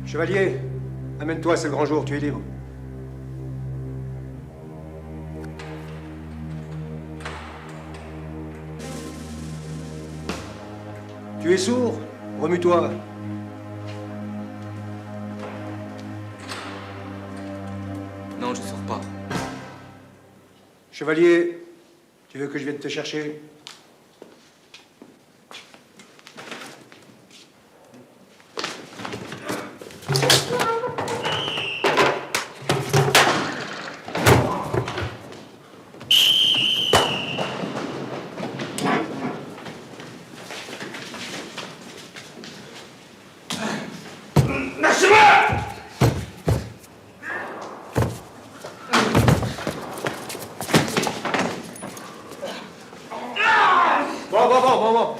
Chevalier, amène-toi, c'est le grand jour, tu es libre. Tu es sourd? Remue-toi. Non, je sors pas. Chevalier, tu veux que je vienne te chercher? Bon.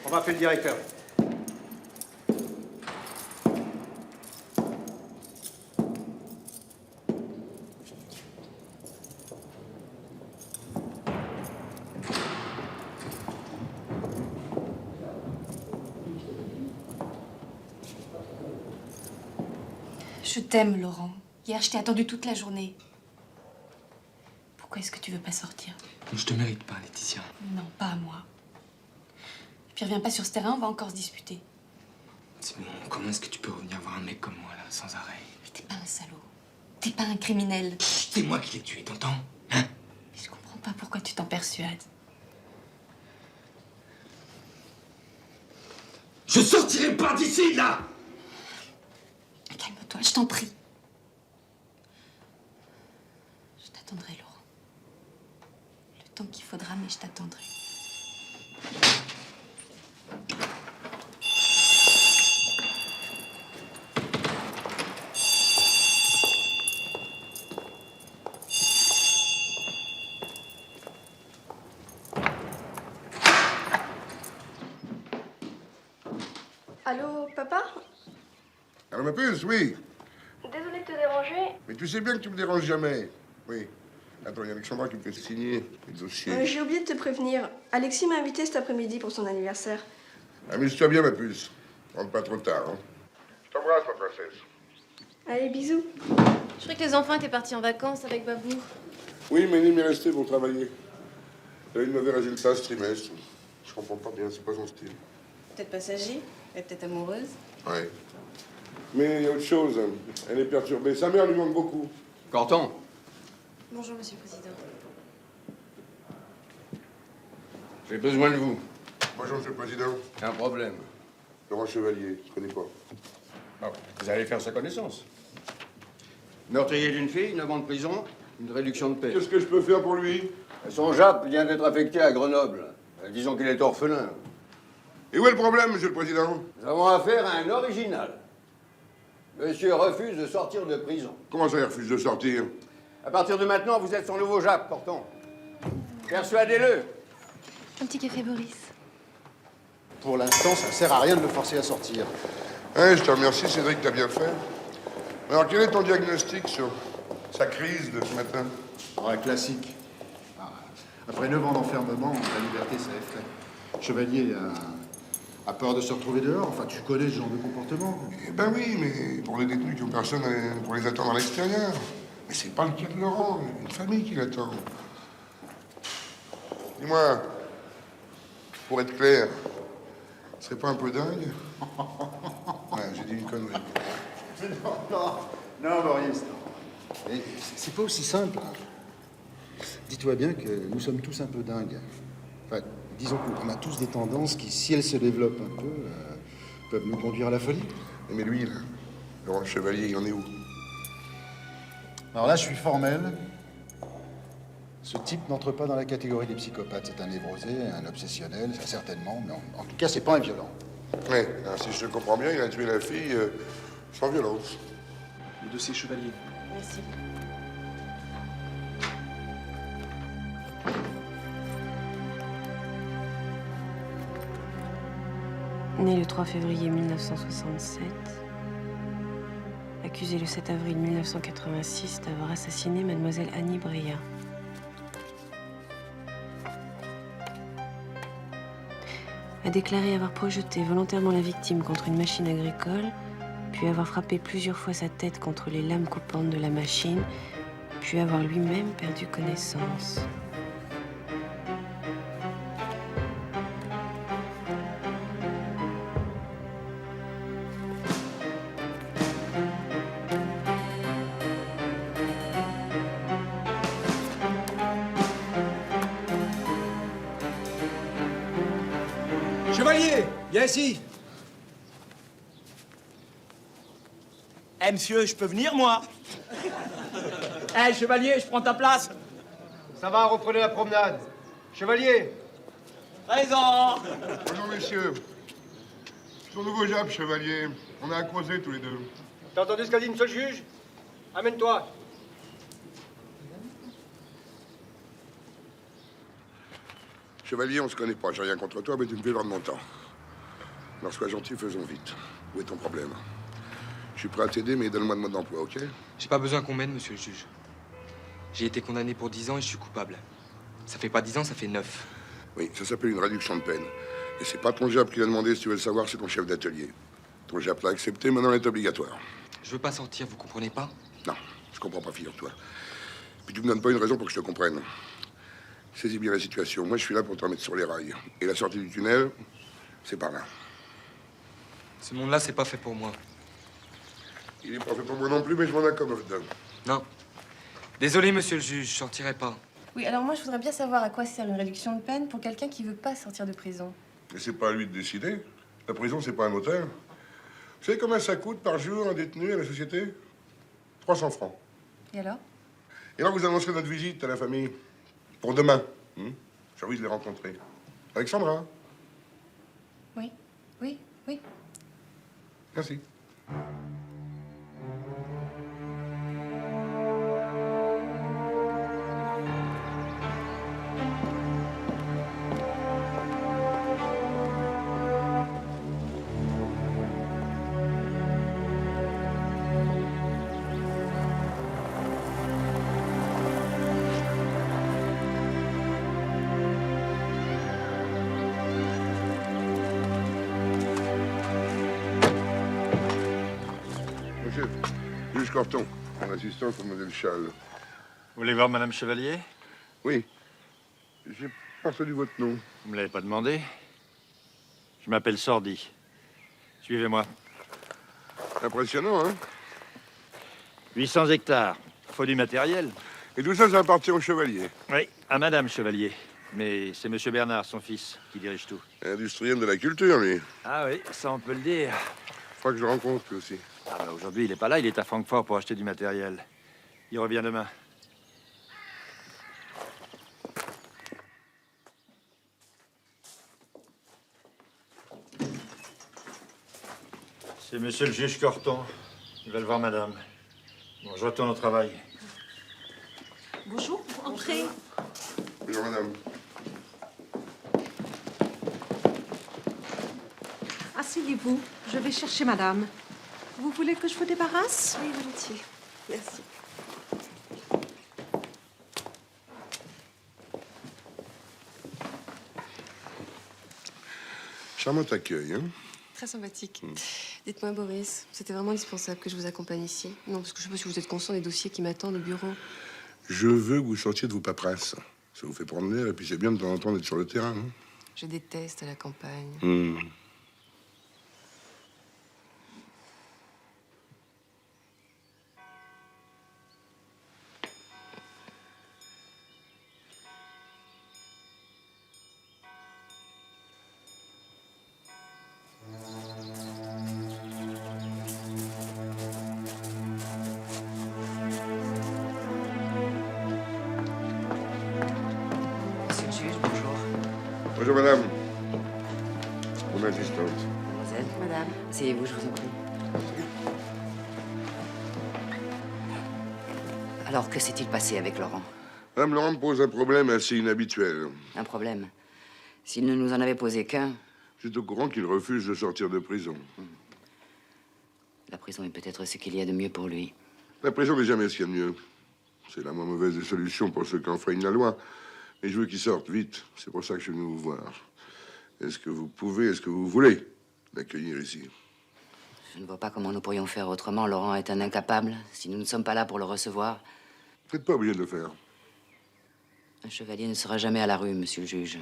On va appeler le directeur. Je t'aime, Laurent. Hier, je t'ai attendu toute la journée. Pourquoi est-ce que tu veux pas sortir? Je te mérite pas, Laetitia. Non, pas à moi. Puis reviens pas sur ce terrain, on va encore se disputer. C'est bon, comment est-ce que tu peux revenir voir un mec comme moi, là, sans arrêt? Mais t'es pas un salaud. T'es pas un criminel. C'est moi qui l'ai tué, t'entends? Hein? Mais je comprends pas pourquoi tu t'en persuades. Je sortirai pas d'ici, là! Calme-toi, je t'en prie. Je t'attendrai, Laurent. Le temps qu'il faudra, mais je t'attendrai. Allô, papa? Alors, ma puce, oui. Désolée de te déranger. Mais tu sais bien que tu me déranges jamais. Oui. Attends, il y a Alexandra qui me fait signer les dossiers. J'ai oublié de te prévenir. Alexis m'a invité cet après-midi pour son anniversaire. Amuse-toi bien, ma puce. Rentre pas trop tard, hein. Je t'embrasse, ma princesse. Allez, bisous. Je croyais que les enfants étaient partis en vacances avec Babou. Oui, mais Nîmes est resté pour travailler. Elle a eu de mauvais résultats ce trimestre. Je comprends pas bien, c'est pas son style. Peut-être passager, elle est peut-être amoureuse. Ouais. Mais il y a autre chose. Elle est perturbée. Sa mère lui manque beaucoup. Corton, Bonjour, monsieur le président. j'ai besoin de vous. Bonjour, monsieur le président. Un problème. Laurent Chevalier, je connais pas. Ah, vous allez faire sa connaissance. Meurtrier d'une fille, 9 ans de prison, une réduction de peine. Qu'est-ce que je peux faire pour lui? Son Jap vient d'être affecté à Grenoble. Disons qu'il est orphelin. Et où est le problème, monsieur le président? Nous avons affaire à un original. Monsieur refuse de sortir de prison. Comment ça, il refuse de sortir? À partir de maintenant, vous êtes son nouveau Jap, Corton. Persuadez-le. Un petit café, Boris. Pour l'instant, ça sert à rien de le forcer à sortir. Ouais, je te remercie, Cédric, t'as bien fait. Alors, quel est ton diagnostic sur sa crise de ce matin? Un classique. Après 9 ans d'enfermement, la liberté, ça effraie. Chevalier a peur de se retrouver dehors. Enfin, tu connais ce genre de comportement. Eh ben oui, mais pour les détenus qui ont personne pour les attendre à l'extérieur. Mais c'est pas le cas de Laurent, il y a une famille qui l'attend. Dis-moi, pour être clair, ce serait pas un peu dingue? Ouais, j'ai dit une connerie. Non, Maurice, non. Mais c'est pas aussi simple. Dis-toi bien que nous sommes tous un peu dingues. Enfin, disons qu'on a tous des tendances qui, si elles se développent un peu, peuvent nous conduire à la folie. Mais lui, là, Laurent le Chevalier, il en est où? Alors là, je suis formel. Ce type n'entre pas dans la catégorie des psychopathes. C'est un névrosé, un obsessionnel, ça, certainement, mais en tout cas, c'est pas un violent. Ouais, alors, si je te comprends bien, il a tué la fille sans violence. Le dossier Chevalier. Merci. Né le 3 février 1967, accusé le 7 avril 1986 d'avoir assassiné mademoiselle Annie Breillat. A déclaré avoir projeté volontairement la victime contre une machine agricole, puis avoir frappé plusieurs fois sa tête contre les lames coupantes de la machine, puis avoir lui-même perdu connaissance. Chevalier, viens ici. Eh, monsieur, je peux venir, moi? Eh, chevalier, je prends ta place. Ça va, reprenez la promenade. Chevalier. Présent. Bonjour, messieurs. Son nouveau job, chevalier. On a à causer tous les deux. T'as entendu ce qu'a dit monsieur le juge? Amène-toi. Chevalier, on se connaît pas. J'ai rien contre toi, mais tu me fais perdre mon temps. Alors, sois gentil, faisons vite. Où est ton problème? Je suis prêt à t'aider, mais donne-moi de mode d'emploi, ok? J'ai pas besoin qu'on m'aide, monsieur le juge. J'ai été condamné pour 10 ans et je suis coupable. Ça fait pas 10 ans, ça fait 9. Oui, ça s'appelle une réduction de peine. Et c'est pas ton job qui l'a demandé, si tu veux le savoir, c'est ton chef d'atelier. Ton job l'a accepté, maintenant il est obligatoire. Je veux pas sortir, vous comprenez pas? Non, je comprends pas, figure-toi. Puis tu me donnes pas une raison pour que je te comprenne. Saisis bien la situation. Moi, je suis là pour te remettre sur les rails. Et la sortie du tunnel, c'est par là. Ce monde-là, c'est pas fait pour moi. Il est pas fait pour moi non plus, mais je m'en accommode. Non. Désolé, monsieur le juge, je sortirai pas. Oui, alors moi, je voudrais bien savoir à quoi sert une réduction de peine pour quelqu'un qui veut pas sortir de prison. Mais c'est pas à lui de décider. La prison, c'est pas un hôtel. Vous savez combien ça coûte par jour un détenu à la société? 300 francs. Et alors? Et alors, vous annoncerez notre visite à la famille. Pour demain. J'ai envie de les rencontrer. Alexandra. Oui, oui, oui. Merci. Monsieur, juge Corton, mon assistant pour Mademoiselle Châle. Vous voulez voir Madame Chevalier? Oui. J'ai pas entendu votre nom. Vous me l'avez pas demandé? Je m'appelle Sordi. Suivez-moi. Impressionnant, hein? 800 hectares. Faut du matériel. Et tout ça, ça appartient au chevalier. Oui, à Madame Chevalier. Mais c'est Monsieur Bernard, son fils, qui dirige tout. Industriel de la culture, lui. Ah oui, ça on peut le dire. Faut que je le rencontre, lui aussi. Ah bah aujourd'hui, il est pas là, il est à Francfort pour acheter du matériel. Il revient demain. C'est Monsieur le juge Corton. Ils veulent voir Madame. Bon, je retourne au travail. Bonjour, entrez. Bonjour, madame. Asseyez-vous, je vais chercher madame. Vous voulez que je vous débarrasse? Oui, volontiers. Merci. Charmant accueil, hein? Très sympathique. Dites-moi, Boris, c'était vraiment indispensable que je vous accompagne ici? Non, parce que je sais pas si vous êtes conscient des dossiers qui m'attendent au bureau. Je veux que vous sortiez de vos paperasses. Ça vous fait prendre l'air, et puis c'est bien de temps en temps d'être sur le terrain, non? Je déteste la campagne. Monsieur le juge, bonjour. Bonjour, madame. Mon assistante. Mademoiselle, madame, asseyez-vous, je vous en prie. Alors, que s'est-il passé avec Laurent? Madame Laurent me pose un problème assez inhabituel. Un problème? S'il ne nous en avait posé qu'un... Je suis au courant qu'il refuse de sortir de prison. La prison est peut-être ce qu'il y a de mieux pour lui. La prison n'est jamais ce qu'il y a de mieux. C'est la moins mauvaise des solutions pour ceux qui enfreignent la loi. Mais je veux qu'il sorte vite. C'est pour ça que je suis venu vous voir. Est-ce que vous pouvez, est-ce que vous voulez l'accueillir ici? Je ne vois pas comment nous pourrions faire autrement. Laurent est un incapable. Si nous ne sommes pas là pour le recevoir, Vous n'êtes pas obligé de le faire. un chevalier ne sera jamais à la rue, monsieur le juge.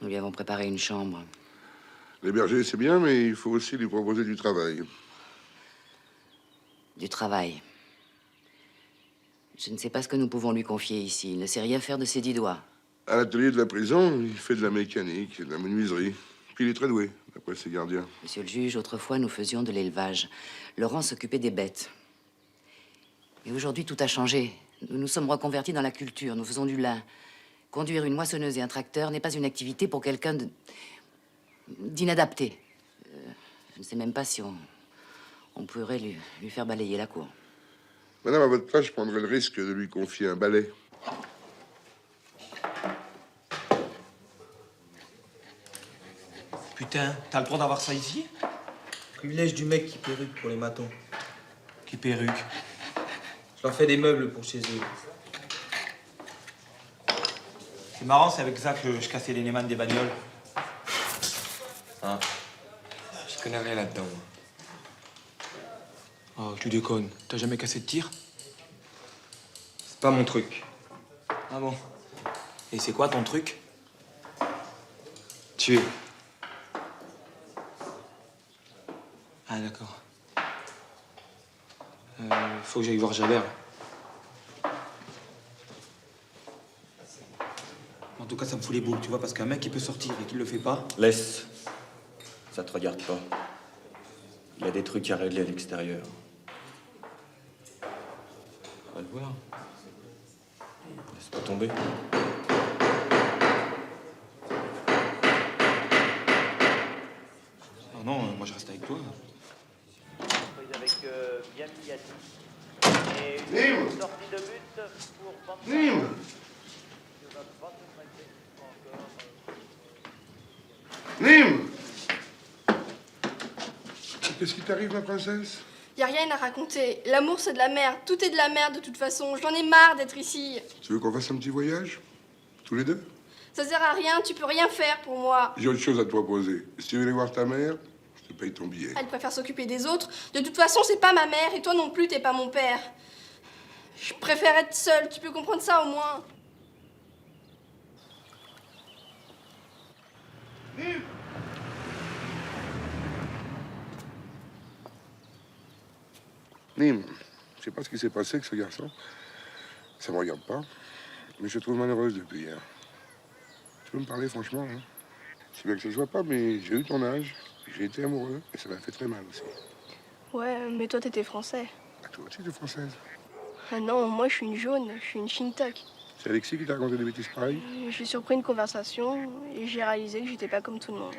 Nous lui avons préparé une chambre. L'héberger, c'est bien, mais il faut aussi lui proposer du travail. Du travail. Je ne sais pas ce que nous pouvons lui confier ici. Il ne sait rien faire de ses 10 doigts. À l'atelier de la prison, il fait de la mécanique et de la menuiserie. Puis il est très doué, d'après ses gardiens. Monsieur le juge, autrefois, nous faisions de l'élevage. Laurent s'occupait des bêtes. Mais aujourd'hui, tout a changé. Nous nous sommes reconvertis dans la culture. Nous faisons du lin. Conduire une moissonneuse et un tracteur n'est pas une activité pour quelqu'un d'inadapté. Je ne sais même pas si on pourrait lui faire balayer la cour. Madame, à votre place, je prendrais le risque de lui confier un balai. Putain, t'as le droit d'avoir ça ici? Privilège du mec qui perruque pour les matons. Qui perruque? Je leur fais des meubles pour chez eux. C'est marrant, c'est avec ça que je cassais les némanes des bagnoles. Hein? Je connais rien là-dedans, moi. Oh, tu déconnes. T'as jamais cassé de tir? C'est pas mon truc. Ah bon? Et c'est quoi ton truc? Tuer. Ah, d'accord. Faut que j'aille voir Javert. En tout cas, ça me fout les boules, tu vois, parce qu'un mec, il peut sortir et qu'il le fait pas. Laisse. Ça te regarde pas. Il y a des trucs à régler à l'extérieur. On va le voir. Laisse-toi tomber. Ah non, moi je reste avec toi. Avec bien Miati. Et Nîmes! une sortie de but pour Nîmes! Nîmes! Qu'est-ce qui t'arrive, ma princesse? Y a rien à raconter. L'amour, c'est de la merde. Tout est de la merde de toute façon. J'en ai marre d'être ici. Tu veux qu'on fasse un petit voyage? Tous les deux? Ça sert à rien, tu peux rien faire pour moi. J'ai autre chose à te proposer. Si tu veux aller voir ta mère, je te paye ton billet. Elle préfère s'occuper des autres. De toute façon, c'est pas ma mère et toi non plus, t'es pas mon père. Je préfère être seule, tu peux comprendre ça au moins. Nîmes, je sais pas ce qui s'est passé avec ce garçon. Ça me regarde pas. Mais je te trouve malheureuse depuis hier. Tu peux me parler franchement, hein? C'est bien que ça se voit pas, mais j'ai eu ton âge. J'ai été amoureux et ça m'a fait très mal aussi. Ouais, mais toi, t'étais français. Ah, toi aussi, t'es française. Ah non, moi, je suis une jaune, je suis une Shintok. C'est Alexis qui t'a raconté des bêtises pareilles? J'ai surpris une conversation et j'ai réalisé que j'étais pas comme tout le monde.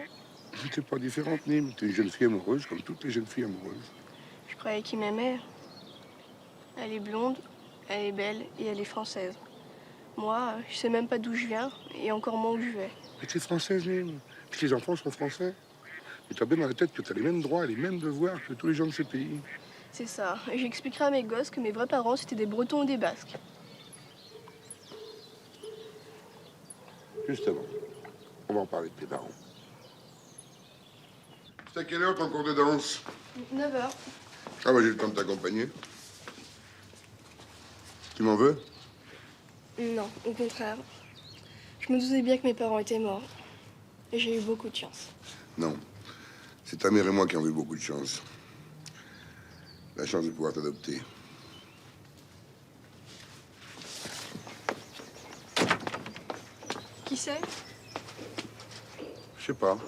T'es pas différente, Nîmes. T'es une jeune fille amoureuse comme toutes les jeunes filles amoureuses. Je croyais qu'il m'aimait. Elle est blonde, elle est belle et elle est française. Moi, je sais même pas d'où je viens et encore moins où je vais. Mais t'es française, Nîmes. Puis les enfants sont français. Mais t'as bien dans la tête que t'as les mêmes droits et les mêmes devoirs que tous les gens de ce pays. C'est ça. J'expliquerai à mes gosses que mes vrais parents, c'était des Bretons ou des Basques. Justement, on va en parler de tes parents. C'est à quelle heure ton cours de danse? 9h. Ah bah j'ai le temps de t'accompagner. Tu m'en veux? Non, au contraire. Je me doutais bien que mes parents étaient morts. Et j'ai eu beaucoup de chance. Non. C'est ta mère et moi qui avons eu beaucoup de chance. La chance de pouvoir t'adopter. Qui c'est? Je sais pas.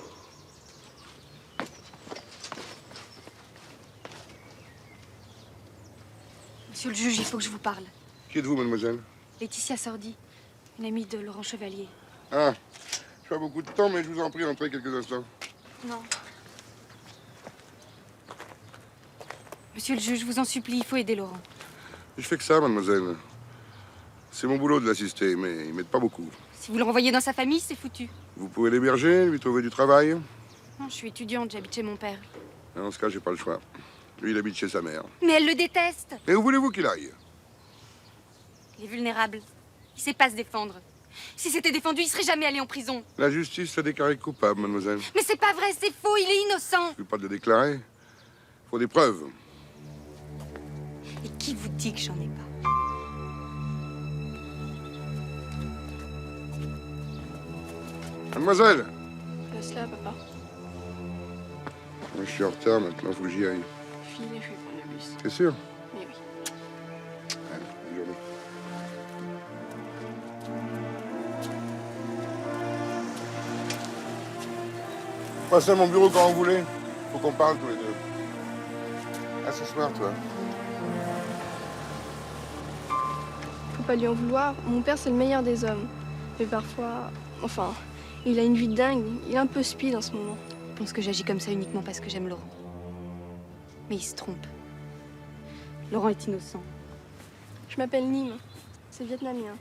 Monsieur le juge, il faut que je vous parle. Qui êtes-vous, mademoiselle? Laetitia Sordi, une amie de Laurent Chevalier. Ah, je pas beaucoup de temps, mais je vous en prie, entrez quelques instants. Non. Monsieur le juge, je vous en supplie, il faut aider Laurent. Je fais que ça, mademoiselle. C'est mon boulot de l'assister, mais ils m'aident pas beaucoup. Si vous le renvoyez dans sa famille, c'est foutu. Vous pouvez l'héberger, lui trouver du travail. Non, je suis étudiante, j'habite chez mon père. Dans ce cas, j'ai pas le choix. Lui, il habite chez sa mère. Mais elle le déteste. Et où voulez-vous qu'il aille? Il est vulnérable. Il sait pas se défendre. Si c'était défendu, il serait jamais allé en prison. La justice l'a déclaré coupable, mademoiselle. Mais c'est pas vrai, c'est faux, il est innocent. Je ne veux pas le déclarer. Faut des preuves. Et qui vous dit que j'en ai pas? Mademoiselle! Laisse-la, papa. Moi, je suis en retard, maintenant, faut que j'y aille. File, je vais prendre le bus. T'es sûr? Mais oui. Allez, bonne journée. Passez à mon bureau quand vous voulez. Faut qu'on parle tous les deux. À ce soir, toi. Faut pas lui en vouloir. Mon père, c'est le meilleur des hommes. Mais parfois... Enfin, il a une vie de dingue. Il est un peu speed en ce moment. Je pense que j'agis comme ça uniquement parce que j'aime Laurent. Mais il se trompe. Laurent est innocent. Je m'appelle Nîmes. C'est vietnamien.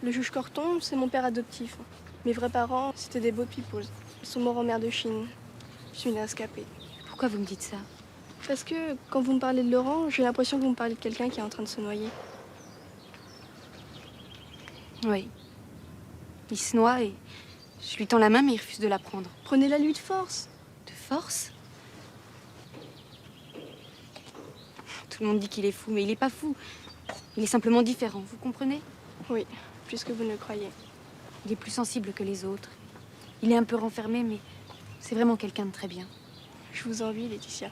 Le juge Corton, c'est mon père adoptif. Mes vrais parents, c'était des beaux peoples. Ils sont morts en mer de Chine. Je suis une rescapée. Pourquoi vous me dites ça? Parce que quand vous me parlez de Laurent, j'ai l'impression que vous me parlez de quelqu'un qui est en train de se noyer. Oui. Il se noie et je lui tends la main, mais il refuse de la prendre. Prenez-la lui de force. De force? Tout le monde dit qu'il est fou, mais il est pas fou. Il est simplement différent, vous comprenez? Oui, plus que vous ne le croyez. Il est plus sensible que les autres. Il est un peu renfermé, mais c'est vraiment quelqu'un de très bien. Je vous envie, Laetitia.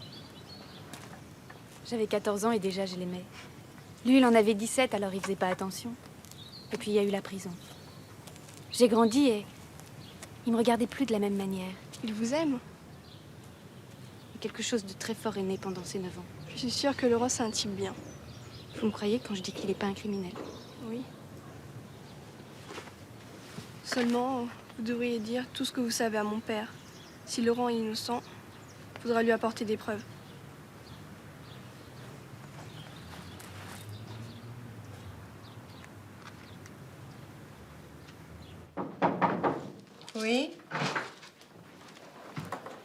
J'avais 14 ans et déjà je l'aimais. Lui, il en avait 17, alors il faisait pas attention. Et puis il y a eu la prison. J'ai grandi et il me regardait plus de la même manière. Il vous aime? Quelque chose de très fort est né pendant ces 9 ans. Je suis sûre que Laurent, c'est un type bien. Vous me croyez quand je dis qu'il n'est pas un criminel? Oui. Seulement, vous devriez dire tout ce que vous savez à mon père. Si Laurent est innocent, il faudra lui apporter des preuves. Oui.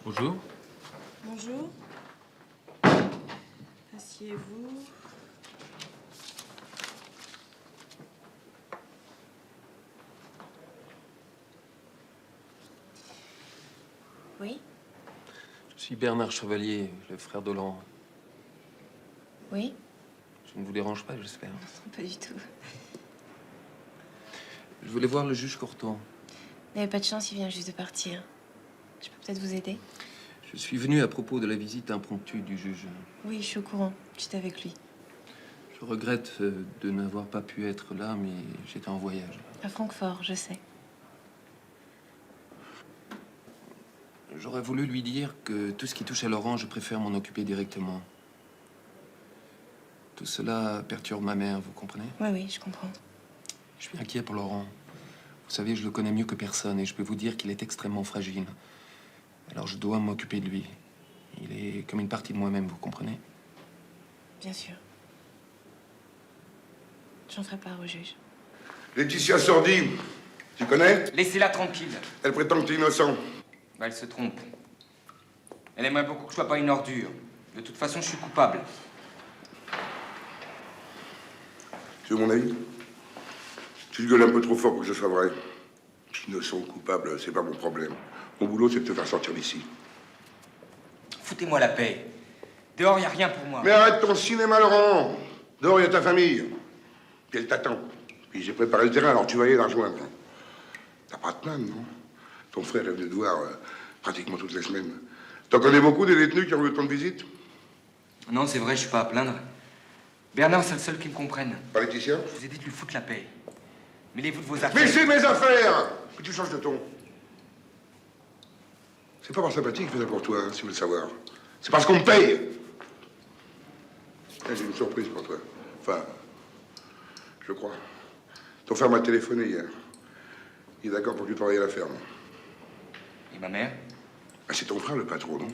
Bonjour. Bonjour. Asseyez-vous. Oui. Je suis Bernard Chevalier, le frère de Laurent. Oui. Je ne vous dérange pas, j'espère. Pas du tout. Je voulais voir le juge Corton. Vous n'avez pas de chance, il vient juste de partir. Je peux peut-être vous aider? Je suis venu à propos de la visite impromptue du juge. Oui, je suis au courant. J'étais avec lui. Je regrette de n'avoir pas pu être là, mais j'étais en voyage. À Francfort, je sais. J'aurais voulu lui dire que tout ce qui touche à Laurent, je préfère m'en occuper directement. Tout cela perturbe ma mère, vous comprenez? Oui, oui, je comprends. Je suis inquiet pour Laurent. Vous savez, je le connais mieux que personne et je peux vous dire qu'il est extrêmement fragile. Alors je dois m'occuper de lui. Il est comme une partie de moi-même, vous comprenez? Bien sûr. J'en ferai part au juge. Laetitia Sordi, tu connais? Laissez-la tranquille. Elle prétend que t'es innocent. Bah, elle se trompe. Elle aimerait beaucoup que je sois pas une ordure. De toute façon, je suis coupable. Tu veux mon avis? Tu te gueules un peu trop fort pour que ce soit vrai. Innocent ou coupable, c'est pas mon problème. Mon boulot, c'est de te faire sortir d'ici. Foutez-moi la paix. Dehors, y a rien pour moi. Mais arrête ton cinéma, Laurent. Dehors, y a ta famille. Puis elle t'attend. Puis j'ai préparé le terrain, alors tu vas aller la rejoindre. T'as pas de plan, non? Ton frère est venu te voir pratiquement toutes les semaines. T'en connais beaucoup des détenus qui ont eu le temps de visite? Non, c'est vrai, je suis pas à plaindre. Bernard, c'est le seul qui me comprenne. Pas Laetitia? Je vous ai dit de lui foutre la paix. Mêlez-vous de vos affaires. Mais c'est mes affaires! Puis tu changes de ton. C'est pas par sympathie que je fais ça pour toi, hein, si vous voulez le savoir. C'est parce qu'on me paye! J'ai une surprise pour toi. Enfin, je crois. Ton frère m'a téléphoné hier. Il est d'accord pour que tu travailles à la ferme. Et ma mère? Ah, c'est ton frère, le patron, non?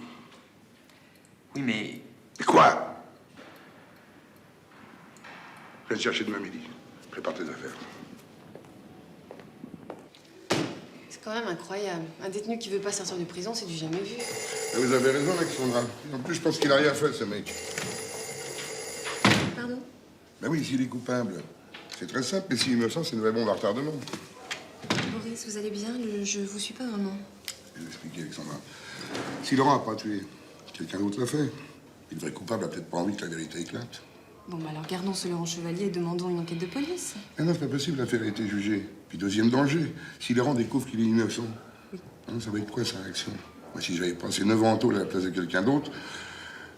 Oui, mais... Mais quoi? Je vais te chercher demain midi. Prépare tes affaires. C'est quand même incroyable. Un détenu qui veut pas sortir de prison, c'est du jamais vu. Ah, vous avez raison, Alexandra. En plus, je pense qu'il a rien fait, ce mec. Pardon? Ben oui, s'il est coupable, c'est très simple. Mais s'il est innocent, c'est une vraie bombe à retardement. Boris, vous allez bien? Je vous suis pas vraiment. Je vais vous expliquer, Alexandra. Si Laurent n'a pas tué, quelqu'un d'autre l'a fait. Le vrai coupable a peut-être pas envie que la vérité éclate. Bon, bah alors gardons ce Laurent Chevalier et demandons une enquête de police. Mais non, c'est pas possible, l'affaire a été jugée. Puis deuxième danger, si Laurent découvre qu'il est innocent, hein, ça va être quoi sa réaction? Moi, si j'avais passé 9 ans en tôle à la place de quelqu'un d'autre,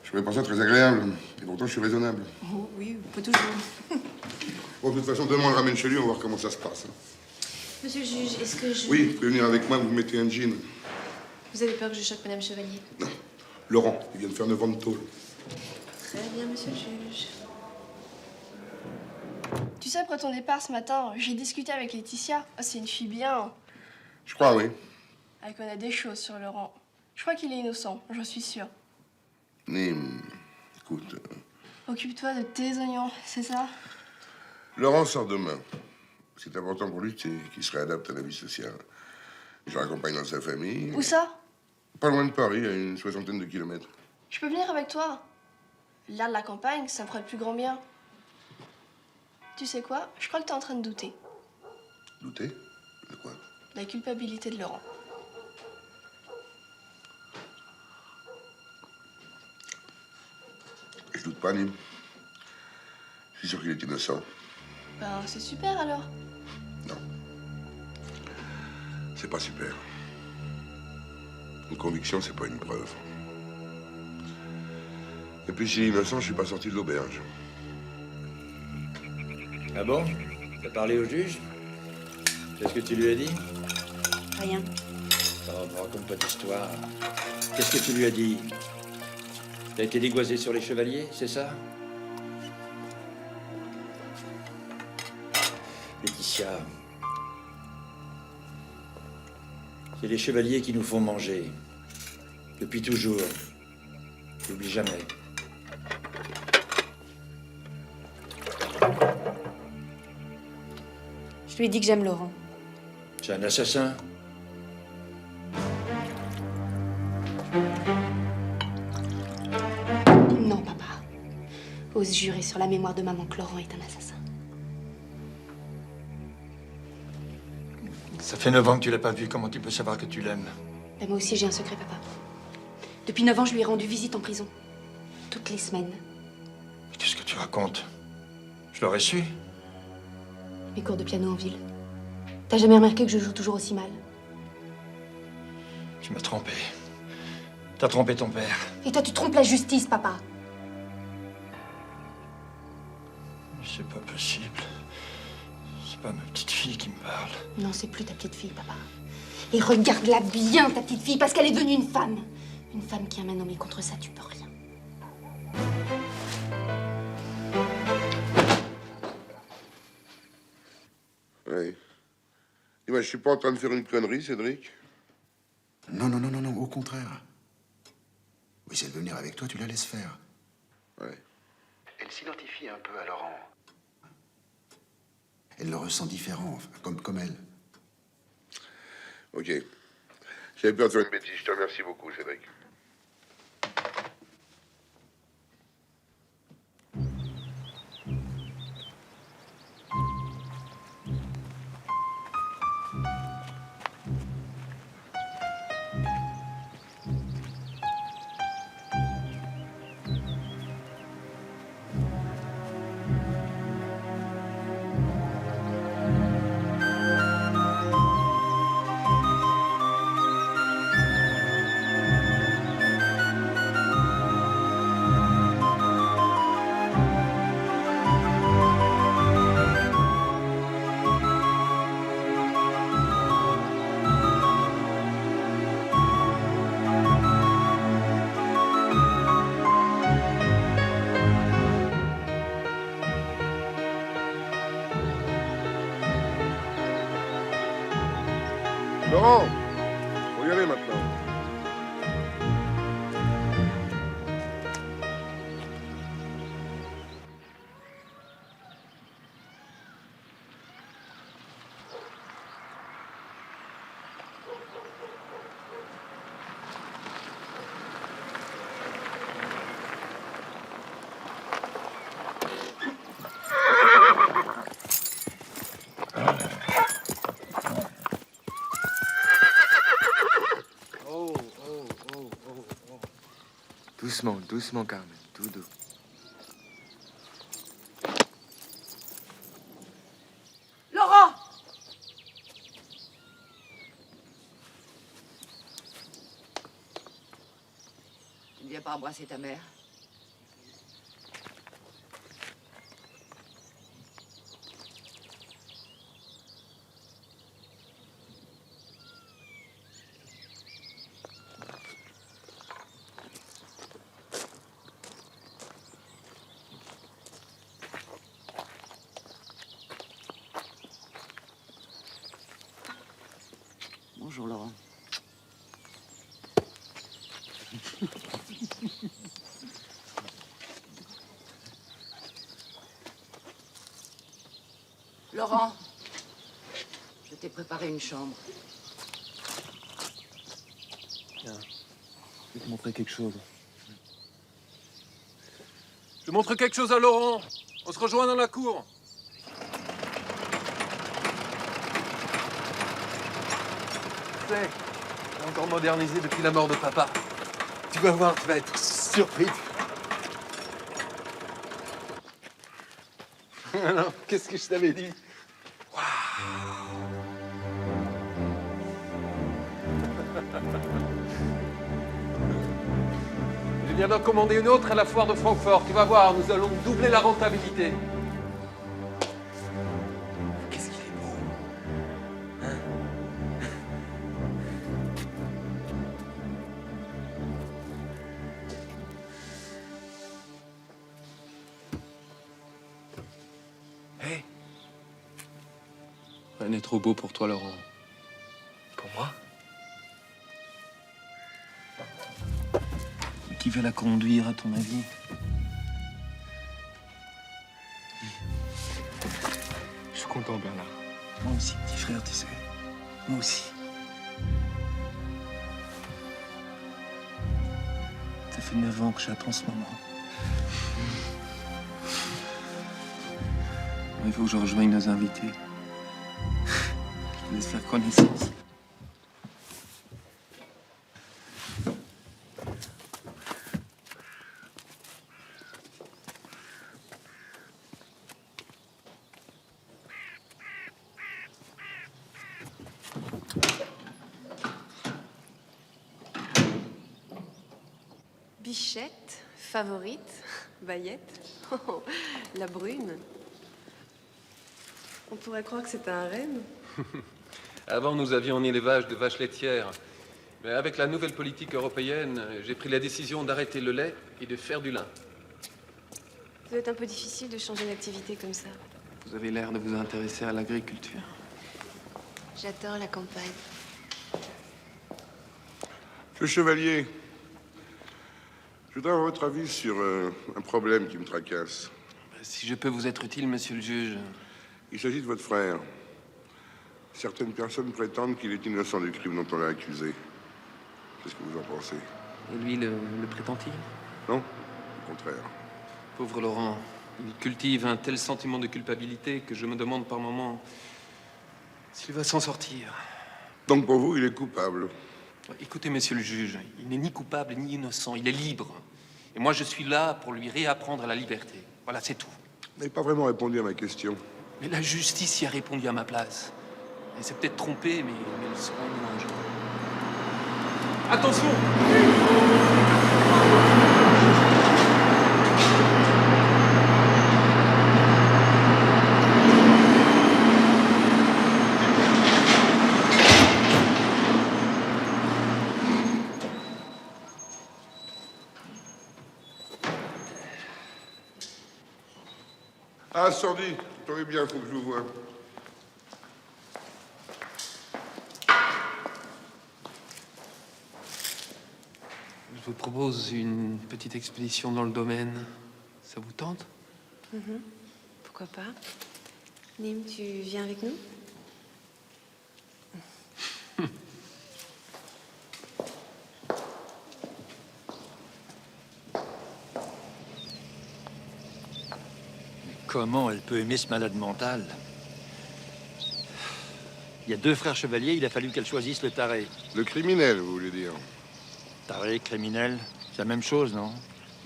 je ferais pas ça très agréable. Et pourtant, je suis raisonnable. Oh oui, on peut toujours. Bon, de toute façon, demain, on le ramène chez lui, on va voir comment ça se passe. Hein. Monsieur le juge, est-ce que je... Oui, vous pouvez venir avec moi, vous mettez un jean. Vous avez peur que je choque Madame Chevalier? Non, Laurent, il vient de faire 9 ans de tôle. Très bien, monsieur le juge. Tu sais, après ton départ ce matin, j'ai discuté avec Laetitia. Oh, c'est une fille bien. Je crois, oui. Elle connaît des choses sur Laurent. Je crois qu'il est innocent, j'en suis sûre. Mais, écoute, Occupe-toi de tes oignons, c'est ça? Laurent sort demain. C'est important pour lui qu'il se réadapte à la vie sociale. Je le raccompagne dans sa famille. Où ça? Pas loin de Paris, à une 60aine de kilomètres. Je peux venir avec toi? L'air de la campagne, ça me ferait le plus grand bien. Tu sais quoi? Je crois que t'es en train de douter. Douter? De quoi? La culpabilité de Laurent. Je doute pas, Nîmes. Je suis sûr qu'il est innocent. Ben, c'est super alors. C'est pas super. Une conviction, c'est pas une preuve. Et puis, s'il est innocent, je suis pas sorti de l'auberge. Ah bon? T'as parlé au juge? Qu'est-ce que tu lui as dit? Rien. Oh, me raconte pas d'histoire. Qu'est-ce que tu lui as dit? T'as été dégoisé sur les chevaliers, c'est ça? Laetitia, c'est les chevaliers qui nous font manger. Depuis toujours. N'oublie jamais. Je lui ai dit que j'aime Laurent. C'est un assassin? Non, papa. Ose jurer sur la mémoire de maman que Laurent est un assassin. Ça fait 9 ans que tu l'as pas vu, comment tu peux savoir que tu l'aimes? Ben, moi aussi, j'ai un secret, papa. Depuis 9 ans, je lui ai rendu visite en prison. Toutes les semaines. Qu'est-ce que tu racontes? Je l'aurais su. Mes cours de piano en ville. T'as jamais remarqué que je joue toujours aussi mal? Tu m'as trompé. T'as trompé ton père. Et toi, tu trompes la justice, papa. C'est pas possible. C'est pas ma petite fille qui me parle. Non, c'est plus ta petite fille, papa. Et regarde-la bien, ta petite fille, parce qu'elle est devenue une femme. Une femme qui a un homme et contre ça, tu peux rien. Oui. Dis-moi, je suis pas en train de faire une connerie, Cédric? Non, non, non, non, non, au contraire. Oui, si elle veut venir avec toi, tu la laisses faire. Ouais. Elle s'identifie un peu à Laurent. Elle le ressent différent, enfin, comme elle. Ok. J'avais peur de faire une bêtise. Je te remercie beaucoup, Cédric. Laurent, faut y aller maintenant. Doucement, doucement, Carmen. doudou. Laurent! Tu ne viens pas embrasser ta mère? Bonjour Laurent. Laurent, je t'ai préparé une chambre. Tiens, je vais te montrer quelque chose. Je montre quelque chose à Laurent. On se rejoint dans la cour. C'est encore modernisé depuis la mort de papa. Tu vas voir, tu vas être surpris. Alors, qu'est-ce que je t'avais dit? Je viens d'en commander une autre à la foire de Francfort. Tu vas voir, nous allons doubler la rentabilité. Qu'est-ce qu'il est beau, hein? Hé! Rien n'est trop beau pour toi, Laurent. Pour moi? Qui va la conduire, à ton avis? Je suis content, Bernard. Moi aussi, petit frère, tu sais. Moi aussi. Ça fait 9 ans que j'attends ce moment. Il faut que je rejoigne nos invités. Je laisse faire connaissance. Bichette, favorite, Bayette, oh, la brune. On pourrait croire que c'est un renne. Avant, nous avions un élevage de vaches laitières. Mais avec la nouvelle politique européenne, j'ai pris la décision d'arrêter le lait et de faire du lin. Ça doit être un peu difficile de changer d'activité comme ça. Vous avez l'air de vous intéresser à l'agriculture. J'adore la campagne. Le chevalier, je voudrais avoir votre avis sur un problème qui me tracasse. Si je peux vous être utile, monsieur le juge. Il s'agit de votre frère. Certaines personnes prétendent qu'il est innocent du crime dont on l'a accusé. Qu'est-ce que vous en pensez? Et lui, le prétend-il? Non, au contraire. Pauvre Laurent, il cultive un tel sentiment de culpabilité que je me demande par moments s'il va s'en sortir. Donc pour vous, il est coupable? Écoutez, monsieur le juge, il n'est ni coupable ni innocent, il est libre. Et moi, je suis là pour lui réapprendre la liberté. Voilà, c'est tout. Vous n'avez pas vraiment répondu à ma question. Mais la justice y a répondu à ma place. Elle s'est peut-être trompée, mais elle sera un jour. Attention! Ah, Sandy, t'aurais bien, faut que je vous voie. Je vous propose une petite expédition dans le domaine. Ça vous tente? Pourquoi pas? Nîmes, tu viens avec nous? Comment elle peut aimer ce malade mental? Il y a 2 frères chevaliers, il a fallu qu'elle choisisse le taré. Le criminel, vous voulez dire? Taré, criminel, c'est la même chose, non?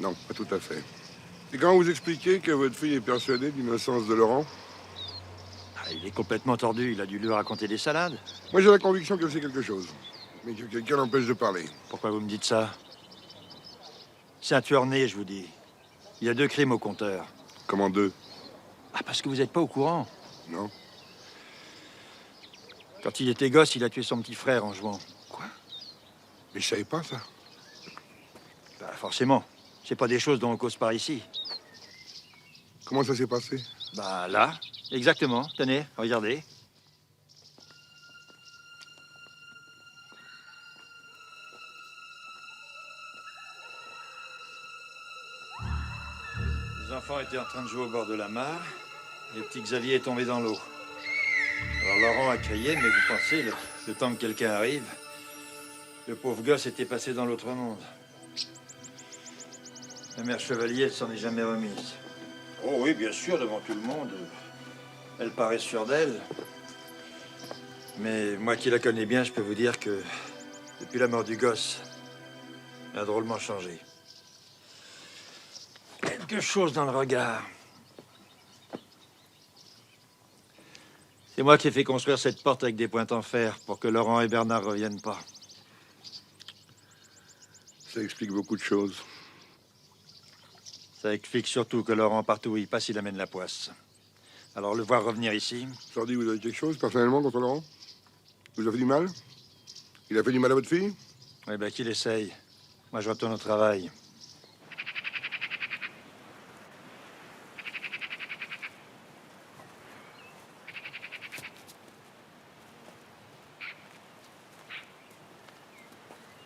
Non. Pas tout à fait. Et quand vous expliquez que votre fille est persuadée de l'innocence de Laurent? Ah, il est complètement tordu, il a dû lui raconter des salades. Moi, j'ai la conviction qu'elle sait quelque chose. Mais que quelqu'un l'empêche de parler. Pourquoi vous me dites ça? C'est un tueur né, je vous dis. Il y a 2 crimes au compteur. Comment 2? Ah, parce que vous n'êtes pas au courant. Non. Quand il était gosse, il a tué son petit frère en jouant. Quoi? Mais je savais pas, ça. Bah, forcément. C'est pas des choses dont on cause par ici. Comment ça s'est passé? Bah, là. Exactement. Tenez, regardez. Les enfants étaient en train de jouer au bord de la mare. Et le petit Xavier est tombé dans l'eau. Alors Laurent a crié, mais vous pensez, le temps que quelqu'un arrive, le pauvre gosse était passé dans l'autre monde. La mère Chevalier, elle s'en est jamais remise. Oh oui, bien sûr, devant tout le monde. Elle paraît sûre d'elle. Mais moi qui la connais bien, je peux vous dire que depuis la mort du gosse, elle a drôlement changé. Quelque chose dans le regard. C'est moi qui ai fait construire cette porte avec des pointes en fer pour que Laurent et Bernard reviennent pas. Ça explique beaucoup de choses. Ça explique surtout que Laurent, partout où il passe, il amène la poisse. Alors le voir revenir ici... Jordi, vous avez quelque chose, personnellement, contre Laurent? Vous avez fait du mal? Il a fait du mal à votre fille? Eh bien, qu'il essaye. Moi, je retourne au travail.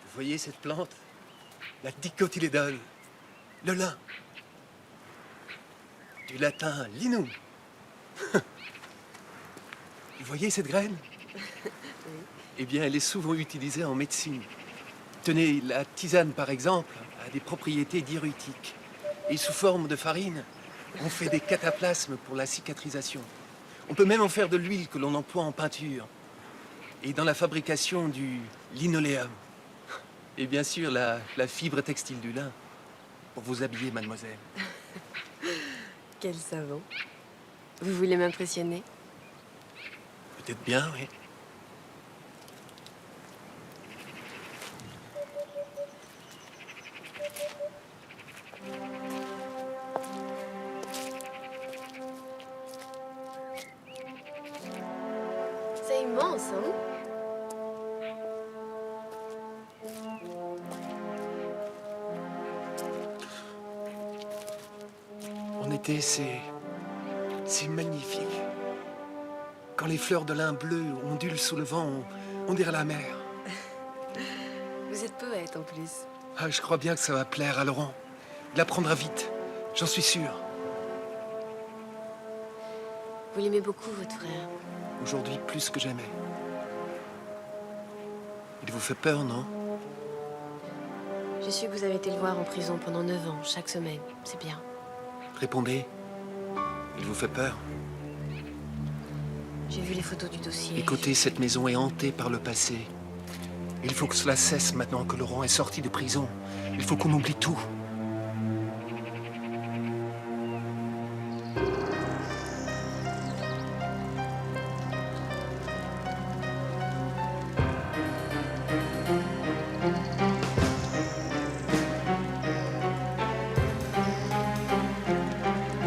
Vous voyez cette plante? La dicotylédone. Le lin. Du latin linum. Vous voyez cette graine? Eh bien, elle est souvent utilisée en médecine. Tenez, la tisane, par exemple, a des propriétés diurétiques. Et sous forme de farine, on fait des cataplasmes pour la cicatrisation. On peut même en faire de l'huile que l'on emploie en peinture. Et dans la fabrication du linoléum. Et bien sûr, la fibre textile du lin. Pour vous habiller, mademoiselle. Quel savant. Vous voulez m'impressionner? Peut-être bien, oui. C'est immense, hein? En été, c'est magnifique. Quand les fleurs de lin bleu ondulent sous le vent, on dirait la mer. Vous êtes poète en plus. Ah, je crois bien que ça va plaire à Laurent. Il apprendra vite, j'en suis sûr. Vous l'aimez beaucoup, votre frère? Aujourd'hui, plus que jamais. Il vous fait peur, non? J'ai su que vous avez été le voir en prison pendant 9 ans, chaque semaine. C'est bien. Répondez. Il vous fait peur? J'ai vu les photos du dossier. Écoutez, cette maison est hantée par le passé. Il faut que cela cesse maintenant que Laurent est sorti de prison. Il faut qu'on oublie tout.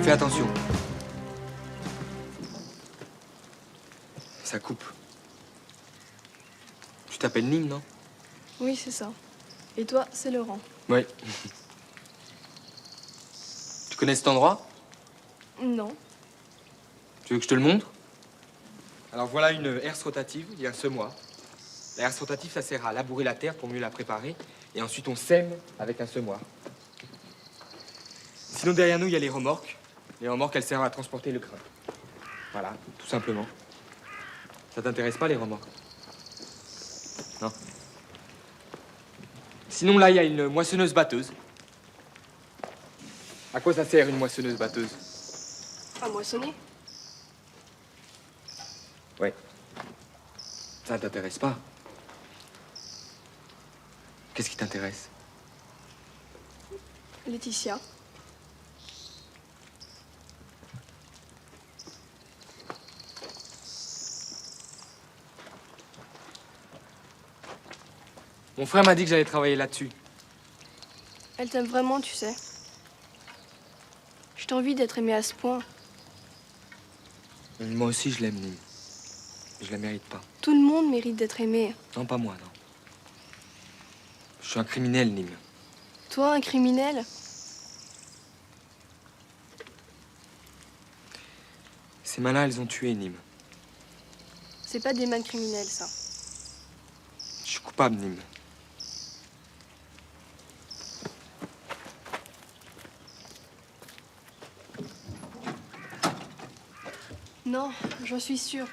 Fais attention. Ça coupe. Tu t'appelles Nîmes, non? Oui, c'est ça. Et toi, c'est Laurent. Oui. Tu connais cet endroit? Non. Tu veux que je te le montre? Alors voilà une herse rotative, il y a un semoir. La herse rotative, ça sert à labourer la terre pour mieux la préparer. Et ensuite, on sème avec un semoir. Sinon, derrière nous, il y a les remorques. Les remorques, elles servent à transporter le grain. Voilà, tout simplement. Ça t'intéresse pas, les remorques? Non. Sinon, là, il y a une moissonneuse-batteuse. À quoi ça sert, une moissonneuse-batteuse? À moissonner? Ouais. Ça t'intéresse pas? Qu'est-ce qui t'intéresse? Laetitia. Mon frère m'a dit que j'allais travailler là-dessus. Elle t'aime vraiment, tu sais. Je t'envie d'être aimée à ce point. Moi aussi, je l'aime, Nîmes. Je la mérite pas. Tout le monde mérite d'être aimé. Non, pas moi, non. Je suis un criminel, Nîmes. Toi, un criminel? Ces mains-là, elles ont tué Nîmes. C'est pas des mains de criminels, ça. Je suis coupable, Nîmes. Non, j'en suis sûre.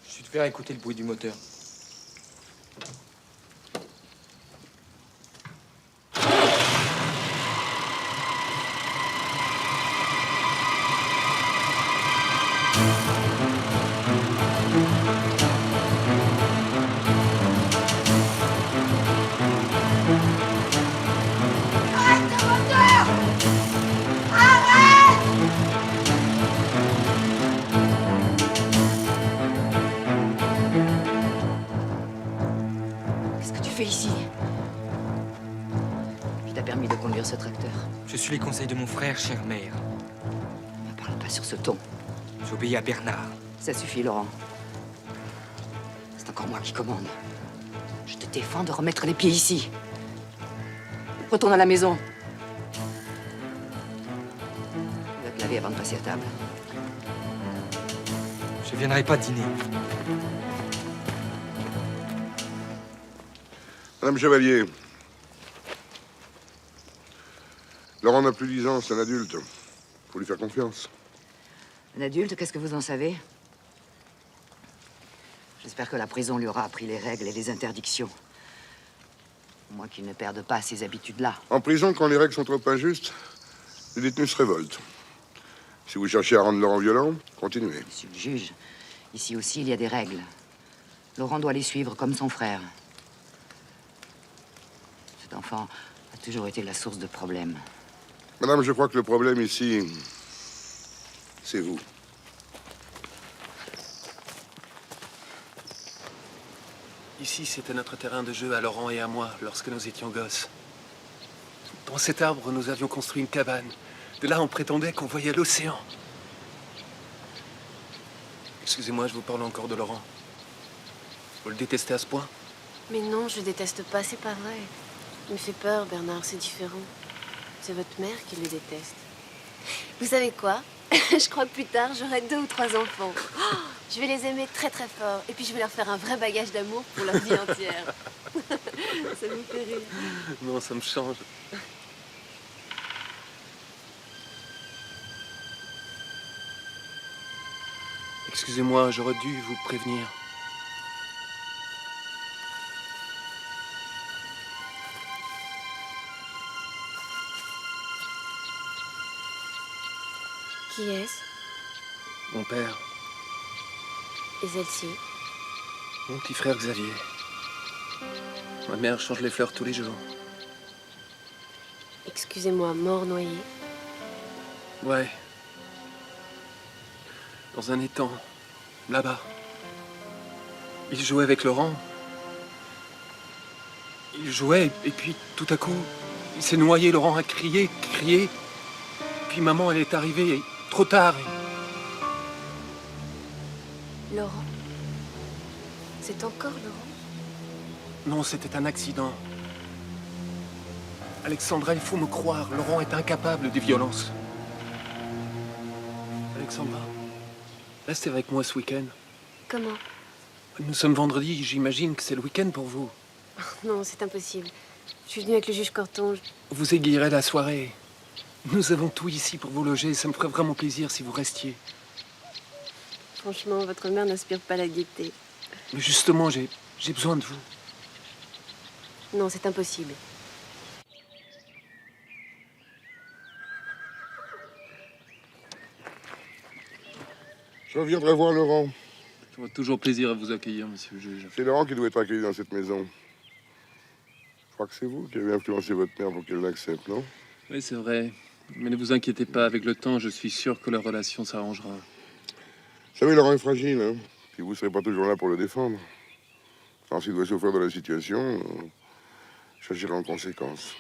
Je vais te faire écouter le bruit du moteur. Qu'est-ce que tu fais ici? Qui t'a permis de conduire ce tracteur? Je suis les conseils de mon frère, chère mère. Ne parle pas sur ce ton. J'obéis à Bernard. Ça suffit, Laurent. C'est encore moi qui commande. Je te défends de remettre les pieds ici. Retourne à la maison. Va te laver avant de passer à table. Je viendrai pas dîner. Madame Chevalier, Laurent n'a plus 10 ans, c'est un adulte. Faut lui faire confiance. Un adulte, qu'est-ce que vous en savez? J'espère que la prison lui aura appris les règles et les interdictions. Au moins qu'il ne perde pas ces habitudes-là. En prison, quand les règles sont trop injustes, les détenus se révoltent. Si vous cherchez à rendre Laurent violent, continuez. Monsieur le juge, ici aussi, il y a des règles. Laurent doit les suivre comme son frère. Cet enfant a toujours été la source de problèmes. Madame, je crois que le problème ici, c'est vous. Ici, c'était notre terrain de jeu à Laurent et à moi, lorsque nous étions gosses. Dans cet arbre, nous avions construit une cabane. De là, on prétendait qu'on voyait l'océan. Excusez-moi, je vous parle encore de Laurent. Vous le détestez à ce point? Mais non, je déteste pas, c'est pas vrai. Il me fait peur, Bernard, c'est différent. C'est votre mère qui le déteste. Vous savez quoi? Je crois que plus tard, j'aurai 2 ou 3 enfants. Oh, je vais les aimer très très fort. Et puis je vais leur faire un vrai bagage d'amour pour leur vie entière. Ça me fait rire. Non, ça me change. Excusez-moi, j'aurais dû vous prévenir. Qui est-ce? Mon père, Et celle-ci? mon petit frère Xavier. Ma mère change les fleurs tous les jours. Excusez-moi, mort noyé. Ouais. Dans un étang, là-bas. Il jouait avec Laurent. Il jouait, et puis tout à coup, il s'est noyé. Laurent a crié, crié. Puis maman, elle est arrivée trop tard. Laurent. C'est encore Laurent? Non, c'était un accident. Alexandra, il faut me croire, Laurent est incapable de violence. Alexandra, restez avec moi ce week-end. Comment? Nous sommes vendredi, j'imagine que c'est le week-end pour vous. Non, c'est impossible. Je suis venue avec le juge Corton. Vous égayerez la soirée. Nous avons tout ici pour vous loger. Ça me ferait vraiment plaisir si vous restiez. Franchement, votre mère n'inspire pas la gaieté. Mais justement, j'ai besoin de vous. Non, c'est impossible. Je reviendrai voir Laurent. J'aurai toujours plaisir à vous accueillir, monsieur le juge. C'est Laurent qui doit être accueilli dans cette maison. crois que c'est vous qui avez influencé votre mère pour qu'elle l'accepte, non? Oui, c'est vrai. Mais ne vous inquiétez pas, avec le temps, je suis sûr que leur relation s'arrangera. Vous savez, Laurent est fragile, hein. Puis vous ne serez pas toujours là pour le défendre. Alors s'il doit souffrir de la situation, j'agirai en conséquence.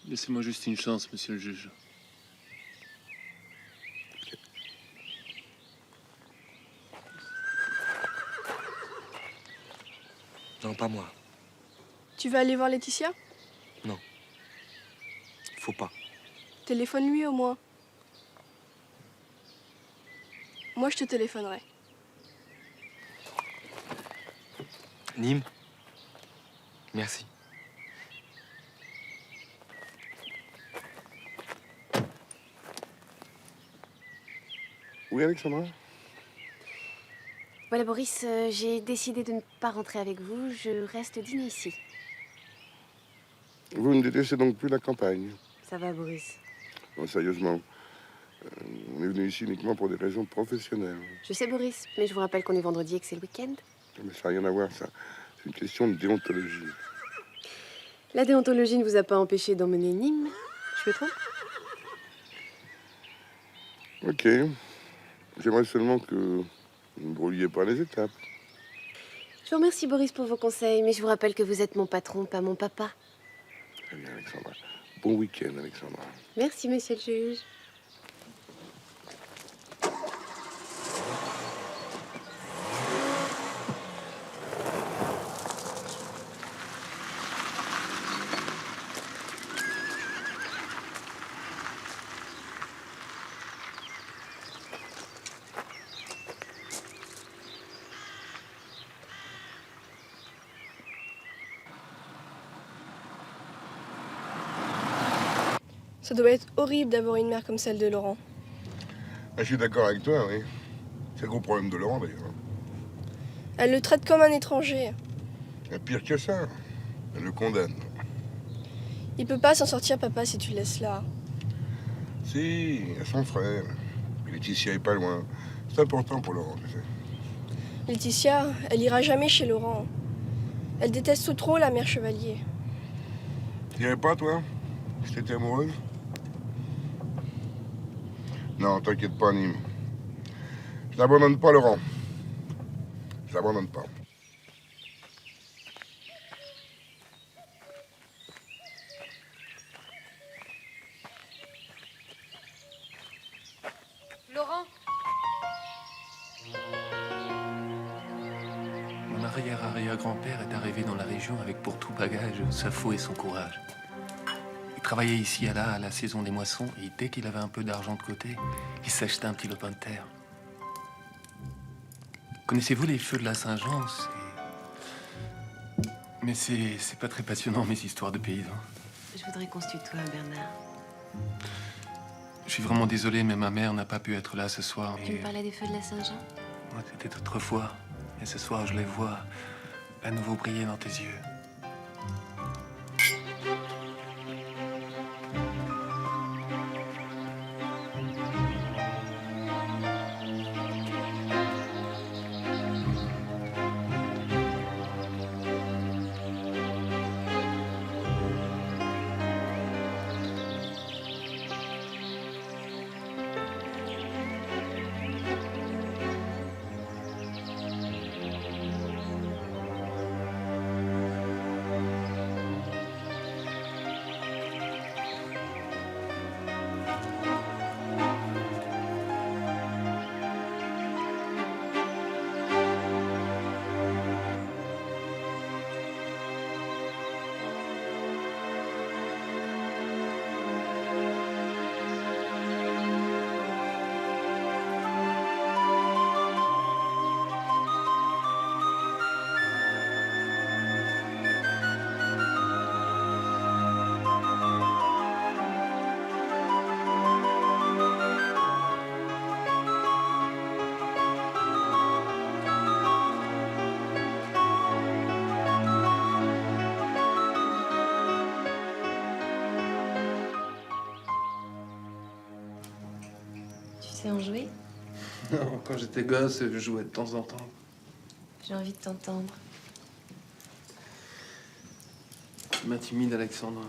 Laissez-moi juste une chance, monsieur le juge. Non, pas moi. Tu vas aller voir Laetitia? Non. Faut pas. Téléphone-lui au moins. Moi, je te téléphonerai. Nîmes, merci. Oui, Alexandra? Voilà, Boris, j'ai décidé de ne pas rentrer avec vous. Je reste dîner ici. Vous ne détestez donc plus la campagne? Ça va, Boris? Non, sérieusement. On est venu ici uniquement pour des raisons professionnelles. Je sais, Boris, mais je vous rappelle qu'on est vendredi et que c'est le week-end. Mais ça n'a rien à voir, ça. C'est une question de déontologie. La déontologie ne vous a pas empêché d'emmener Nîmes. Je me trompe? Ok. J'aimerais seulement que vous ne brouilliez pas les étapes. Je vous remercie, Boris, pour vos conseils, mais je vous rappelle que vous êtes mon patron, pas mon papa. Très bien, Alexandra. Bon week-end, Alexandra. Merci, monsieur le juge. Ça doit être horrible d'avoir une mère comme celle de Laurent. Ah, je suis d'accord avec toi, oui. C'est le gros problème de Laurent, d'ailleurs. Elle le traite comme un étranger. Et pire que ça, elle le condamne. Il peut pas s'en sortir, papa, si tu le laisses là. Si, il y a son frère. Mais Laetitia est pas loin. C'est important pour Laurent, tu sais. Laetitia, elle ira jamais chez Laurent. Elle déteste trop la mère Chevalier. Tu dirais pas, toi, si t'étais amoureuse? Non, t'inquiète pas, Nîmes. Je n'abandonne pas Laurent. Je l'abandonne pas. Laurent? Mon arrière-arrière-grand-père est arrivé dans la région avec pour tout bagage sa faux et son courage. Il travaillait ici à la saison des moissons, et dès qu'il avait un peu d'argent de côté, il s'achetait un petit lopin de terre. Connaissez-vous les feux de la Saint-Jean? Mais c'est pas très passionnant, mes histoires de paysans. Je voudrais qu'on se tutoie, Bernard. Je suis vraiment désolé, mais ma mère n'a pas pu être là ce soir. Tu me parlais des feux de la Saint-Jean? Ouais, c'était autrefois. Et ce soir, je les vois à nouveau briller dans tes yeux. Tu sais en jouer? Non, quand j'étais gosse, je jouais de temps en temps. J'ai envie de t'entendre. Tu m'intimides, Alexandre.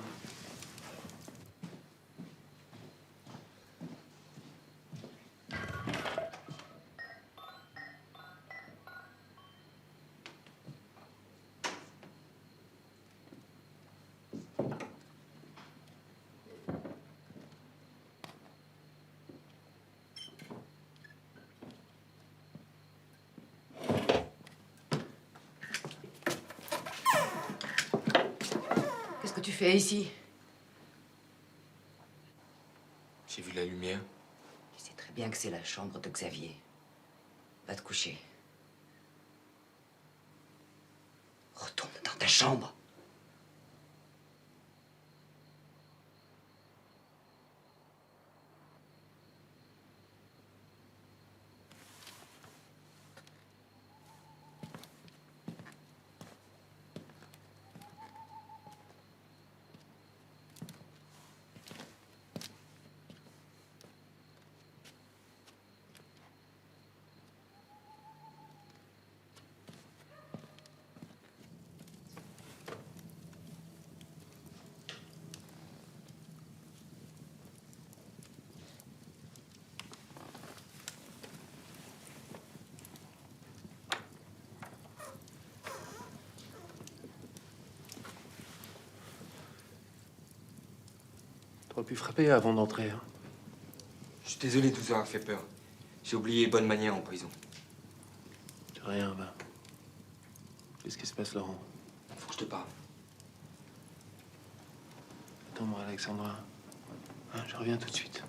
Qu'est-ce que tu fais ici? J'ai vu la lumière. Tu sais très bien que c'est la chambre de Xavier. Va te coucher. Retourne dans ta chambre. T'aurais pu frapper avant d'entrer. Hein. Je suis désolé de vous avoir fait peur. J'ai oublié les bonnes manières en prison. De rien, va. Qu'est-ce qui se passe, Laurent? Faut que je te parle. Attends-moi, Alexandra. Hein, je reviens tout de suite.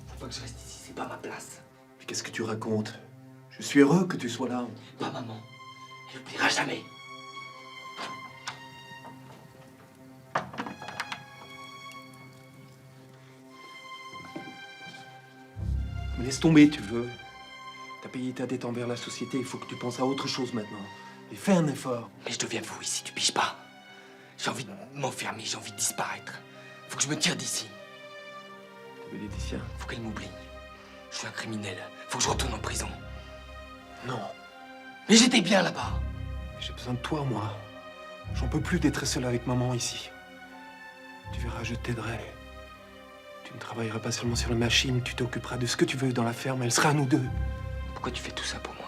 Faut pas que je reste ici, c'est pas ma place. Mais qu'est-ce que tu racontes? Je suis heureux que tu sois là. Ma maman, elle n'oubliera jamais. Mais laisse tomber, tu veux. T'as payé ta dette envers la société, il faut que tu penses à autre chose maintenant. Et fais un effort. Mais je deviens fou ici, tu piges pas. J'ai envie de m'enfermer, j'ai envie de disparaître. Faut que je me tire d'ici. T'as vu Laetitia? Faut qu'elle m'oublie. Je suis un criminel. Faut que je retourne en prison. Non. Mais j'étais bien là-bas. J'ai besoin de toi, moi. J'en peux plus d'être seul avec maman ici. Tu verras, je t'aiderai. Tu ne travailleras pas seulement sur la machine, tu t'occuperas de ce que tu veux dans la ferme, elle sera à nous deux. Pourquoi tu fais tout ça pour moi?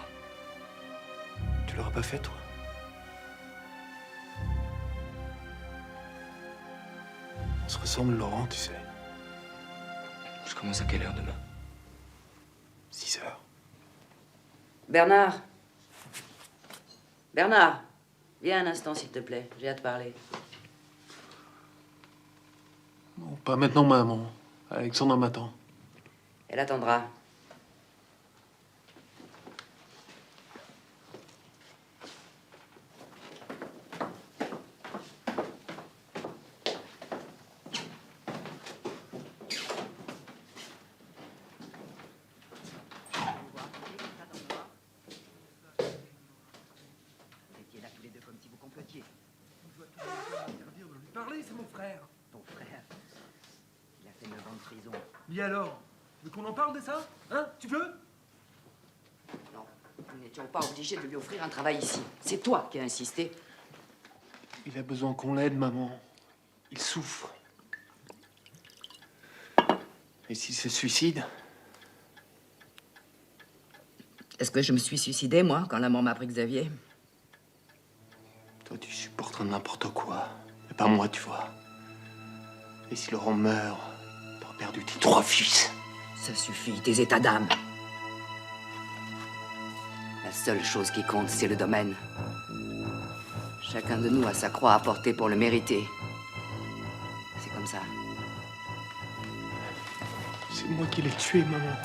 Tu l'auras pas fait, toi. On se ressemble, Laurent, tu sais. Je commence à quelle heure demain? 6 heures. Bernard. Bernard, viens un instant, s'il te plaît. J'ai à te parler. Non, pas maintenant, maman. Alexandra m'attend. Elle attendra. Parlez, c'est mon frère. Ton frère, il a fait 9 ans de prison. Et alors? Tu veux qu'on en parle de ça? Hein? Tu veux? Non, nous n'étions pas obligés de lui offrir un travail ici. C'est toi qui as insisté. Il a besoin qu'on l'aide, maman. Il souffre. Et s'il se suicide? Est-ce que je me suis suicidée, moi, quand la mort m'a pris Xavier? Toi, tu supporteras n'importe quoi. Mais pas moi, tu vois. Et si Laurent meurt, t'auras perdu tes 3 fils. Ça suffit, tes états d'âme. La seule chose qui compte, c'est le domaine. Chacun de nous a sa croix à porter pour le mériter. C'est comme ça. C'est moi qui l'ai tué, maman.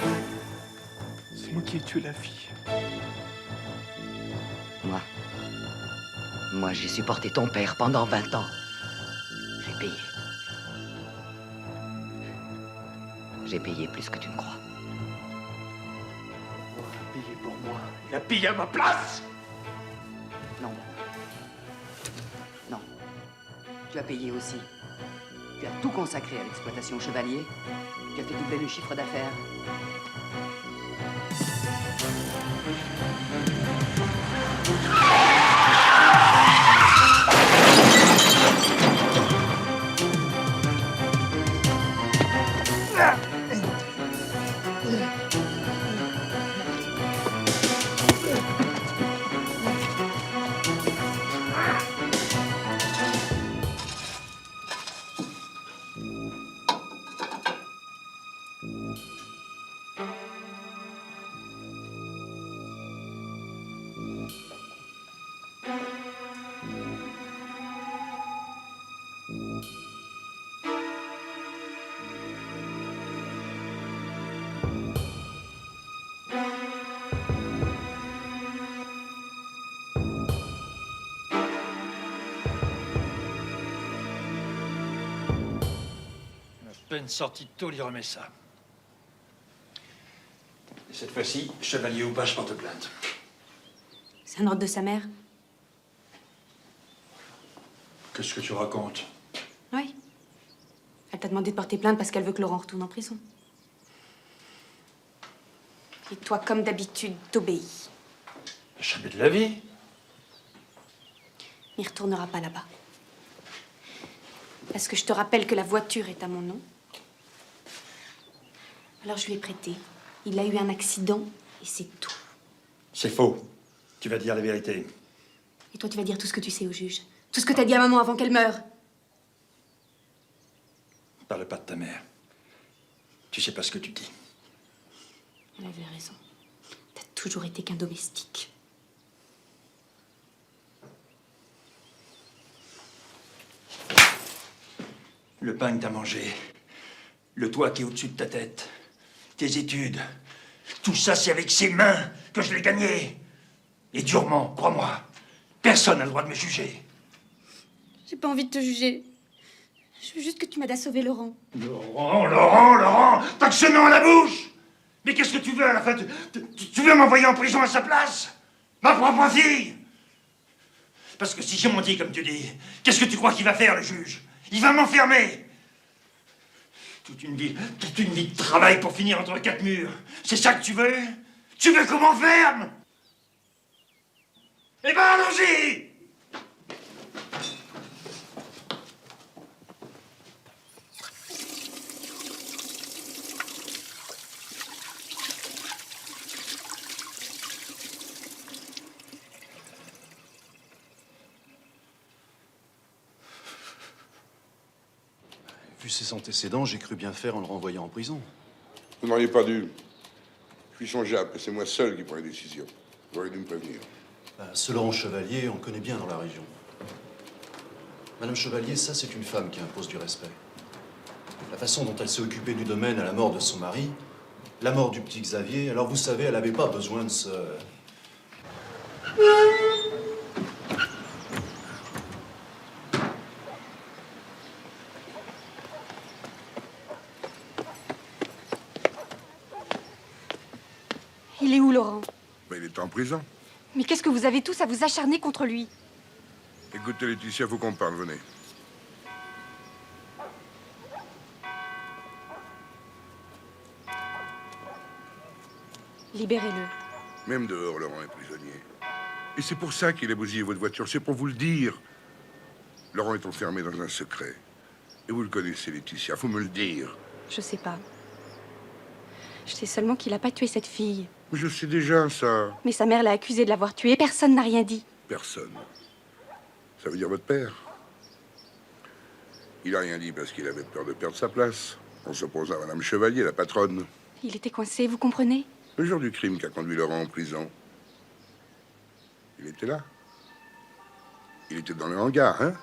C'est moi qui ai tué la fille. Moi, j'ai supporté ton père pendant 20 ans. J'ai payé. J'ai payé plus que tu ne crois. Il a payé pour moi. Il a payé à ma place. Non. Non. Tu as payé aussi. Tu as tout consacré à l'exploitation Chevalier. Tu as fait doubler le chiffre d'affaires. Peine sorti de tôle, il remet ça. Et cette fois-ci, Chevalier ou pas, je porte plainte. C'est un ordre de sa mère. Qu'est-ce que tu racontes? Oui. Elle t'a demandé de porter plainte parce qu'elle veut que Laurent retourne en prison. Et toi, comme d'habitude, t'obéis. Jamais de la vie. Il ne retournera pas là-bas. Parce que je te rappelle que la voiture est à mon nom. Alors je lui ai prêté. Il a eu un accident et c'est tout. C'est faux. Tu vas dire la vérité. Et toi, tu vas dire tout ce que tu sais au juge. Tout ce que t'as dit à maman avant qu'elle meure. Parle pas de ta mère. Tu sais pas ce que tu dis. Elle avait raison. T'as toujours été qu'un domestique. Le pain que t'as mangé, le toit qui est au-dessus de ta tête, tes études, tout ça, c'est avec ses mains que je l'ai gagné. Et durement, crois-moi, personne n'a le droit de me juger. J'ai pas envie de te juger. Je veux juste que tu m'aides à sauver Laurent. Laurent, t'as que ce nom à la bouche. Mais qu'est-ce que tu veux à la fin? Tu veux m'envoyer en prison à sa place? Ma propre fille? Parce que si j'ai menti comme tu dis, qu'est-ce que tu crois qu'il va faire, le juge? Il va m'enfermer. Toute une vie de travail pour finir entre quatre murs. C'est ça que tu veux? Tu veux qu'on m'enferme? Eh ben, allons-y! Vu ses antécédents, j'ai cru bien faire en le renvoyant en prison. Vous n'auriez pas dû. Je suis son Jap, et c'est moi seul qui prends les décisions. Vous auriez dû me prévenir. Ce Laurent Chevalier, on le connaît bien dans la région. Madame Chevalier, ça, c'est une femme qui impose du respect. La façon dont elle s'est occupée du domaine à la mort de son mari, la mort du petit Xavier, alors vous savez, elle n'avait pas besoin de se... Il est où, Laurent? Il est en prison. Mais qu'est-ce que vous avez tous à vous acharner contre lui? Écoutez, Laetitia, faut qu'on parle, venez. Libérez-le. Même dehors, Laurent est prisonnier. Et c'est pour ça qu'il a bousillé votre voiture, c'est pour vous le dire. Laurent est enfermé dans un secret. Et vous le connaissez, Laetitia, faut me le dire. Je sais pas. Je sais seulement qu'il a pas tué cette fille. Mais je sais déjà, ça. Mais sa mère l'a accusé de l'avoir tué. Personne n'a rien dit. Personne. Ça veut dire votre père. Il a rien dit parce qu'il avait peur de perdre sa place, en s'opposant à Madame Chevalier, la patronne. Il était coincé, vous comprenez? Le jour du crime qui a conduit Laurent en prison, il était là. Il était dans le hangar, hein?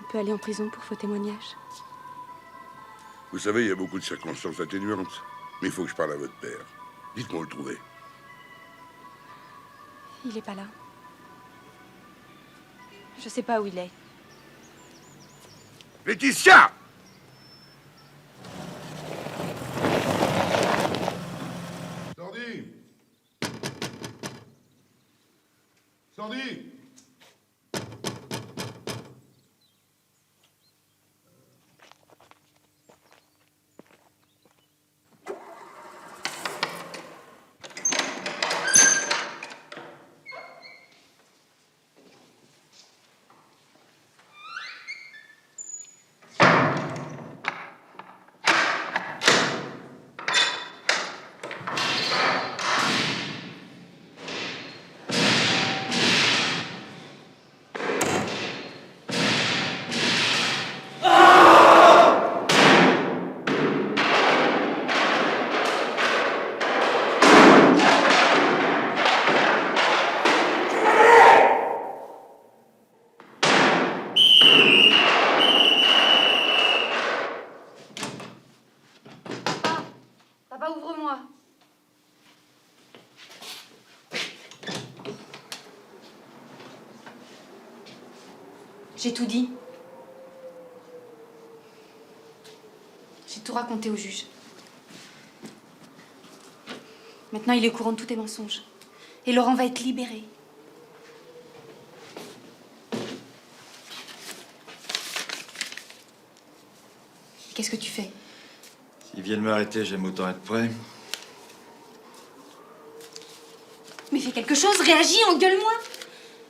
On peut aller en prison pour faux témoignage. Vous savez, il y a beaucoup de circonstances atténuantes. Mais il faut que je parle à votre père. Dites-moi où le trouver. Il est pas là. Je sais pas où il est. Laetitia! Sordi! Papa, ouvre-moi. J'ai tout dit. J'ai tout raconté au juge. Maintenant, il est au courant de tous tes mensonges. Et Laurent va être libéré. Qu'est-ce que tu fais? S'ils viennent m'arrêter, j'aime autant être prêt. Mais fais quelque chose, réagis, engueule-moi.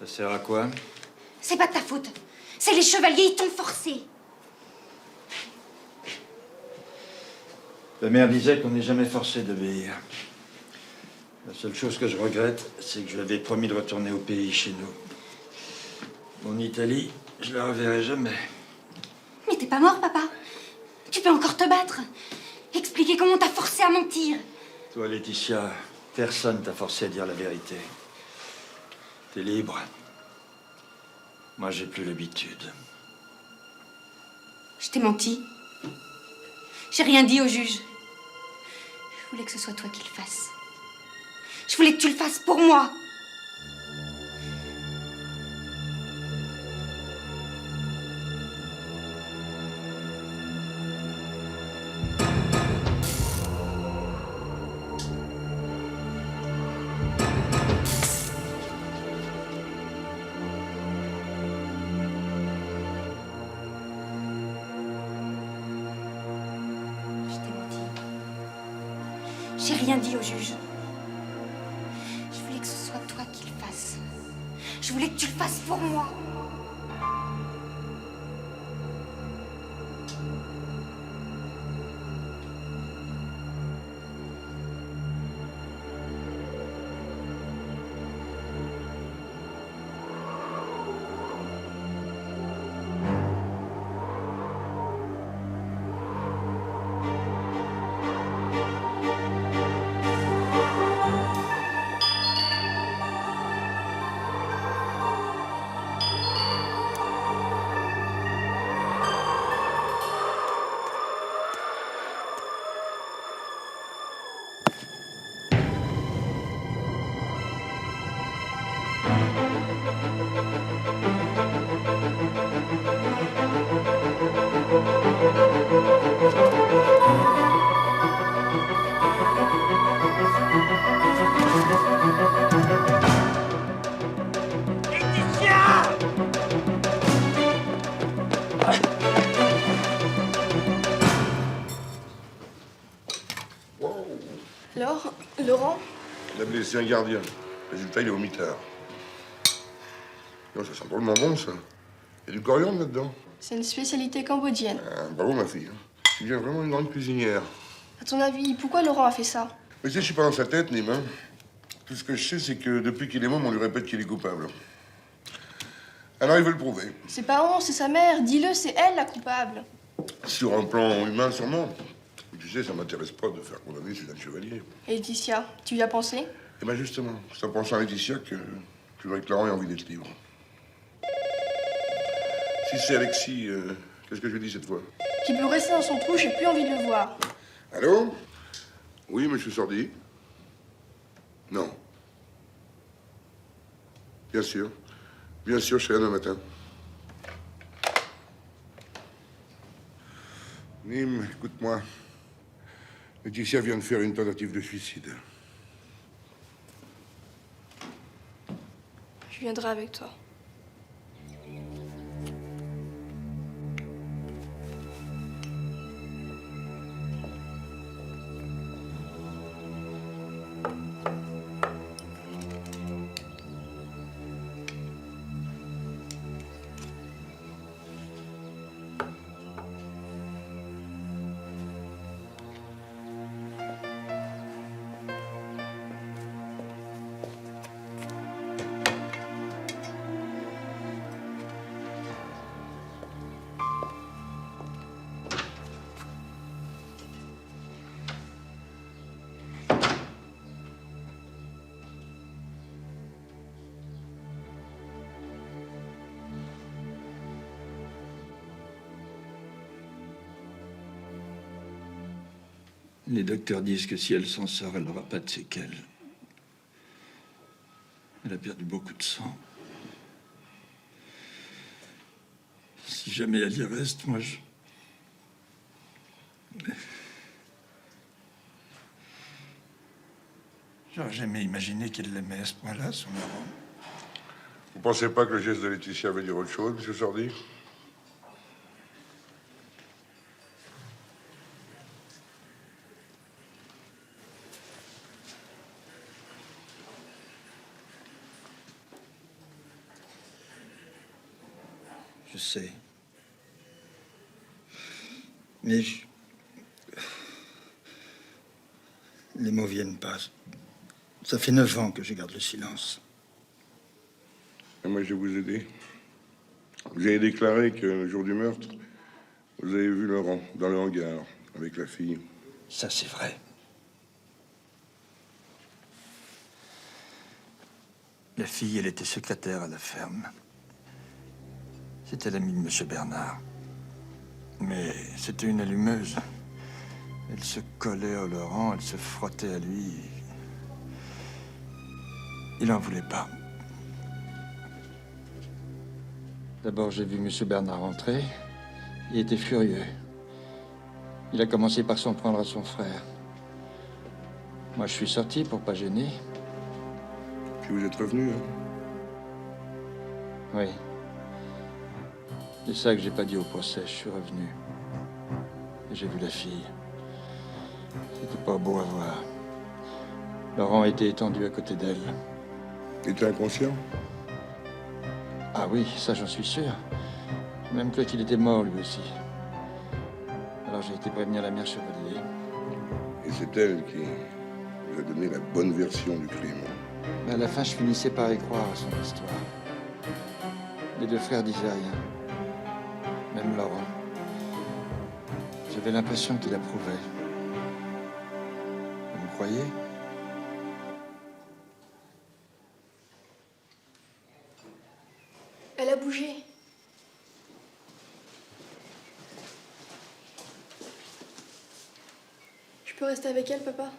Ça sert à quoi? C'est pas de ta faute. C'est les chevaliers, ils t'ont forcé. La mère disait qu'on n'est jamais forcé d'obéir. La seule chose que je regrette, c'est que je lui avais promis de retourner au pays, chez nous. En Italie, je la reverrai jamais. Mais t'es pas mort, papa. Tu peux encore te battre. Expliquer comment on t'a forcé à mentir. Toi, Laetitia, personne t'a forcé à dire la vérité. T'es libre. Moi, j'ai plus l'habitude. Je t'ai menti. J'ai rien dit au juge. Je voulais que ce soit toi qui le fasses. Je voulais que tu le fasses pour moi. J'ai rien dit au juge. Je voulais que ce soit toi qui le fasses. Je voulais que tu le fasses pour moi. Alors, Laurent? Il a blessé un gardien. Résultat, il est au mitard. Non, ça sent drôlement bon, ça. Il y a du coriandre là-dedans. C'est une spécialité cambodgienne. Ah, bravo, ma fille. Tu deviens vraiment une grande cuisinière. À ton avis, pourquoi Laurent a fait ça? Mais tu sais, je suis pas dans sa tête, Nîmes. Hein. Tout ce que je sais, c'est que depuis qu'il est môme, on lui répète qu'il est coupable. Alors, il veut le prouver. Ses parents, c'est sa mère. Dis-le, c'est elle la coupable. Sur un plan humain, sûrement. Mais tu sais, ça m'intéresse pas de faire condamner Suzanne Chevalier. Et Laetitia, tu y as pensé? Eh bien, justement, c'est en pensant à Laetitia que je voudrais que Laurent ait envie d'être libre. Si c'est Alexis, qu'est-ce que je lui dis cette fois? Qu'il peut rester dans son trou, j'ai plus envie de le voir. Allô? Oui, monsieur Sordi? Non. Bien sûr. Bien sûr, je serai là demain matin. Nîmes, écoute-moi. Laetitia vient de faire une tentative de suicide. Je viendrai avec toi. Les docteurs disent que si elle s'en sort, elle n'aura pas de séquelles. Elle a perdu beaucoup de sang. Si jamais elle y reste, moi, j'aurais jamais imaginé qu'elle l'aimait à ce point-là, son Laurent. Vous pensez pas que le geste de Laetitia veut dire autre chose, monsieur Sordi? Je sais. Mais les mots viennent pas. Ça fait 9 ans que je garde le silence. Et moi, je vais vous aider. Vous avez déclaré que le jour du meurtre, vous avez vu Laurent dans le hangar avec la fille. Ça, c'est vrai. La fille, elle était secrétaire à la ferme. C'était l'amie de M. Bernard. Mais c'était une allumeuse. Elle se collait au Laurent, elle se frottait à lui. Il n'en voulait pas. D'abord, j'ai vu M. Bernard rentrer. Il était furieux. Il a commencé par s'en prendre à son frère. Moi, je suis sorti pour pas gêner. Puis vous êtes revenu, hein? Oui. C'est ça que j'ai pas dit au procès. Je suis revenu. Et j'ai vu la fille. C'était pas beau à voir. Laurent était étendu à côté d'elle. Il était inconscient? Ah oui, ça j'en suis sûr. Même que qu'il était mort lui aussi. Alors j'ai été prévenir la mère Chevalier. Et c'est elle qui vous a donné la bonne version du crime. Mais à la fin, je finissais par y croire à son histoire. Les 2 frères disaient rien. Même Laurent. J'avais l'impression qu'il approuvait. Vous me croyez? Elle a bougé. Je peux rester avec elle, papa?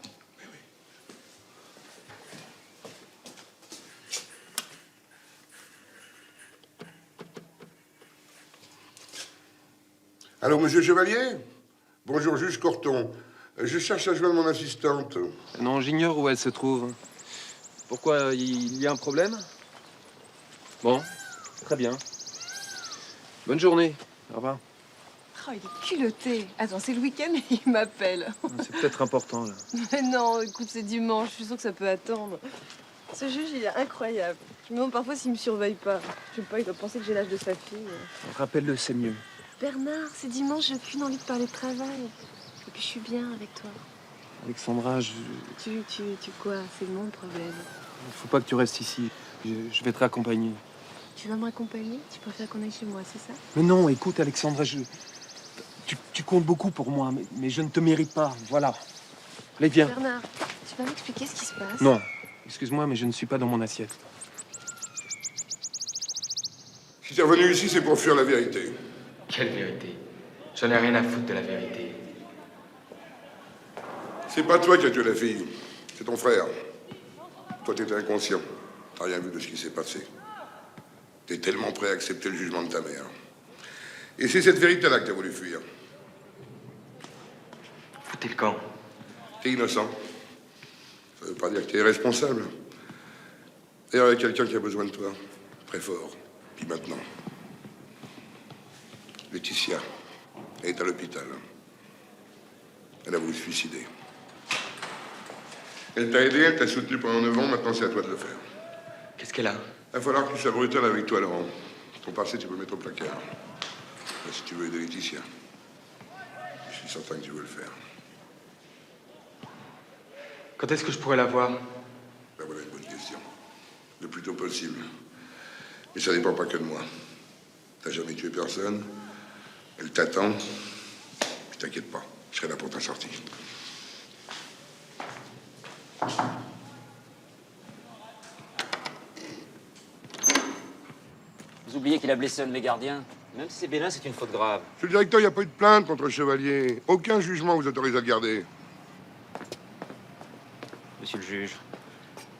Alors, monsieur Chevalier? Bonjour, juge Corton. Je cherche à joindre mon assistante. Non, j'ignore où elle se trouve. Pourquoi, il y a un problème? Bon, très bien. Bonne journée. Au revoir. Oh, il est culotté. Attends, c'est le week-end et il m'appelle. C'est peut-être important, là. Mais non, écoute, c'est dimanche. Je suis sûre que ça peut attendre. Ce juge, il est incroyable. Je me demande parfois s'il me surveille pas. Je sais pas, il doit penser que j'ai l'âge de sa fille. Rappelle-le, c'est mieux. Bernard, c'est dimanche, j'ai aucune envie de parler de travail. Et puis je suis bien avec toi. Alexandra, Tu quoi? C'est mon problème. faut pas que tu restes ici. Je vais te raccompagner. Tu vas me raccompagner? Tu préfères qu'on aille chez moi, c'est ça? Mais non, écoute, Alexandra, tu comptes beaucoup pour moi, mais je ne te mérite pas. Voilà. Allez, viens. Bernard, tu vas m'expliquer ce qui se passe? Non, excuse-moi, mais je ne suis pas dans mon assiette. Si t'es revenu ici, c'est pour fuir la vérité. Quelle vérité? J'en ai rien à foutre de la vérité. C'est pas toi qui as tué la fille, c'est ton frère. Toi, t'étais inconscient. T'as rien vu de ce qui s'est passé. T'es tellement prêt à accepter le jugement de ta mère. Et c'est cette vérité-là que t'as voulu fuir. Foutez le camp. T'es innocent. Ça veut pas dire que t'es irresponsable. D'ailleurs, il y a quelqu'un qui a besoin de toi. Très fort. Puis maintenant. Laetitia. Elle est à l'hôpital. Elle a voulu se suicider. Elle t'a aidé, elle t'a soutenu pendant 9 ans, maintenant c'est à toi de le faire. Qu'est-ce qu'elle a? Il va falloir que tu sois brutal avec toi, Laurent. Ton passé, tu peux le mettre au placard. Mais si tu veux aider Laetitia, je suis certain que tu veux le faire. Quand est-ce que je pourrais la voir? Ben voilà une bonne question. Le plus tôt possible. Mais ça dépend pas que de moi. T'as jamais tué personne. Elle t'attend. Puis t'inquiète pas, je serai là pour ta sortie. Vous oubliez qu'il a blessé un de mes gardiens. Même si c'est bénin, c'est une faute grave. Monsieur le directeur, il n'y a pas eu de plainte contre le chevalier. Aucun jugement vous autorise à le garder. Monsieur le juge,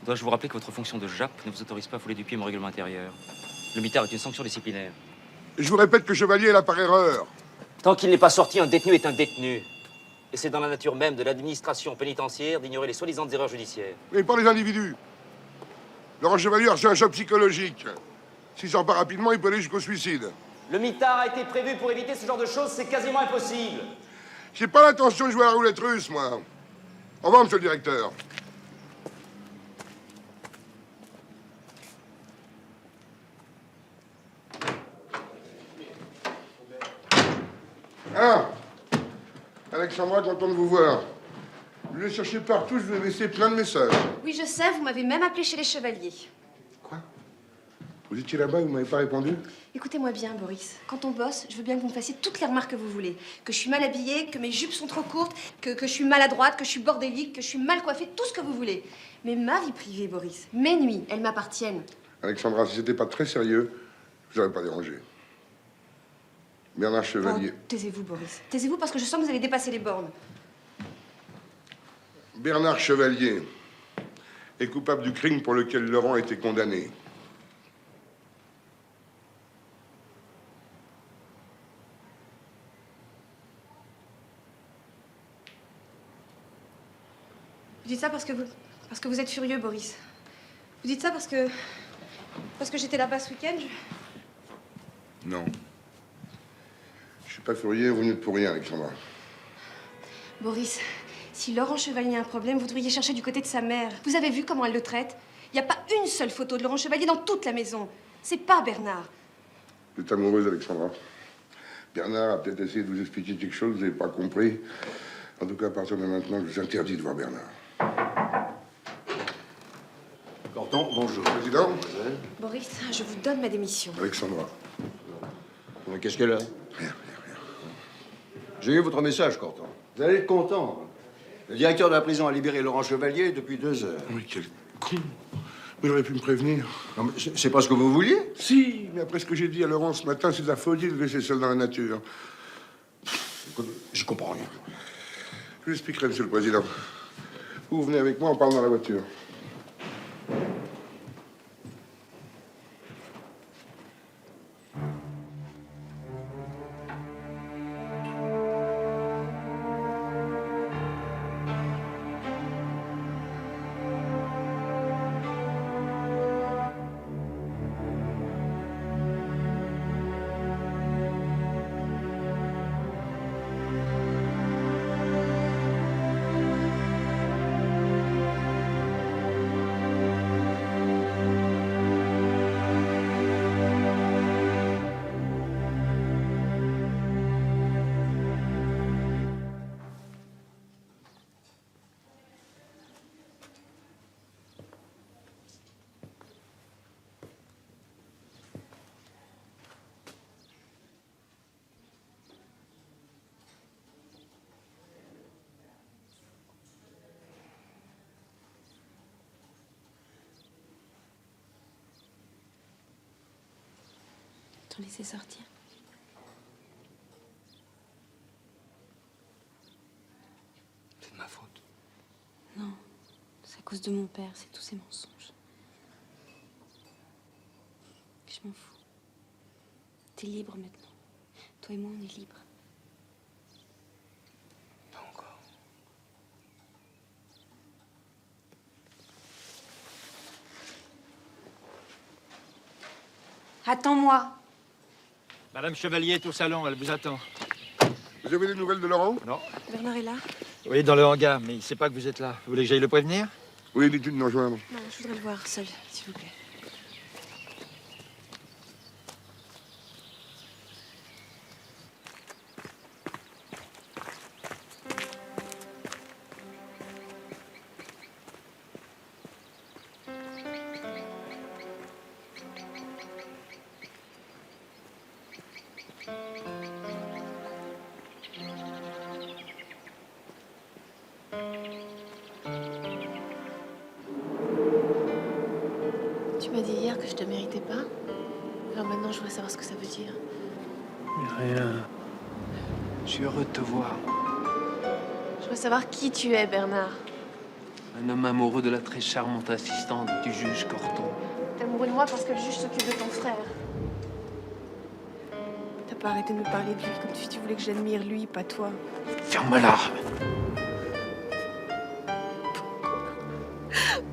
dois-je vous rappeler que votre fonction de JAP ne vous autorise pas à fouler du pied mon règlement intérieur? Le mitard est une sanction disciplinaire. Je vous répète que Chevalier est là par erreur. Tant qu'il n'est pas sorti, un détenu est un détenu. Et c'est dans la nature même de l'administration pénitentiaire d'ignorer les soi-disant erreurs judiciaires. Mais pas les individus. Laurent Chevalier a reçu un choc psychologique. S'il sort pas rapidement, il peut aller jusqu'au suicide. Le mitard a été prévu pour éviter ce genre de choses, c'est quasiment impossible. J'ai pas l'intention de jouer à la roulette russe, moi. Au revoir, monsieur le directeur. Ah, Alexandra, content de vous voir. Je l'ai cherché partout, je lui ai laissé plein de messages. Oui, je sais, vous m'avez même appelé chez les chevaliers. Vous étiez là-bas, vous m'avez pas répondu? Écoutez-moi bien, Boris. Quand on bosse, je veux bien que vous me fassiez toutes les remarques que vous voulez. Que je suis mal habillée, que mes jupes sont trop courtes, que je suis maladroite, que je suis bordélique, que je suis mal coiffée, tout ce que vous voulez. Mais ma vie privée, Boris, mes nuits, elles m'appartiennent. Alexandra, si c'était pas très sérieux, je vous aurais pas dérangé. Bernard Chevalier. Oh, taisez-vous, Boris. Taisez-vous parce que je sens que vous allez dépasser les bornes. Bernard Chevalier est coupable du crime pour lequel Laurent a été condamné. Vous dites ça parce que vous êtes furieux, Boris. Vous dites ça parce que j'étais là-bas ce week-end. Non. Je suis pas furieux, vous n'êtes pour rien, Alexandra. Boris, si Laurent Chevalier a un problème, vous devriez chercher du côté de sa mère. Vous avez vu comment elle le traite? Il n'y a pas une seule photo de Laurent Chevalier dans toute la maison. C'est pas Bernard. Vous êtes amoureuse, Alexandra. Bernard a peut-être essayé de vous expliquer quelque chose, vous n'avez pas compris. En tout cas, à partir de maintenant, je vous interdis de voir Bernard. Corton, bonjour. Président. Boris, je vous donne ma démission. Alexandra. Mais qu'est-ce qu'elle a? Rien. J'ai eu votre message, Corton. Vous allez être content. Le directeur de la prison a libéré Laurent Chevalier depuis 2 heures. Oui, quel con. Vous auriez pu me prévenir. Non, mais c'est pas ce que vous vouliez? Si, mais après ce que j'ai dit à Laurent ce matin, c'est de la folie de le laisser seul dans la nature. J'y comprends rien. Je vous expliquerai, monsieur le président. Vous venez avec moi, on parle dans la voiture. Te laisser sortir. C'est de ma faute. Non, c'est à cause de mon père, c'est tous ces mensonges. Je m'en fous. T'es libre maintenant. Toi et moi, on est libres. Pas encore. Attends-moi. Madame Chevalier est au salon, elle vous attend. Vous avez des nouvelles de Laurent? Non. Bernard est là? Oui, dans le hangar, mais il ne sait pas que vous êtes là. Vous voulez que j'aille le prévenir? Oui, dites-lui de nous rejoindre. Non, je voudrais le voir seul, s'il vous plaît. Tu m'as dit hier que je te méritais pas. Alors maintenant, je voudrais savoir ce que ça veut dire. Rien. Je suis heureux de te voir. Je voudrais savoir qui tu es, Bernard. Un homme amoureux de la très charmante assistante du juge Corton. T'es amoureux de moi parce que le juge s'occupe de ton frère. T'as pas arrêté de me parler de lui comme si tu voulais que j'admire lui, pas toi. Ferme-la.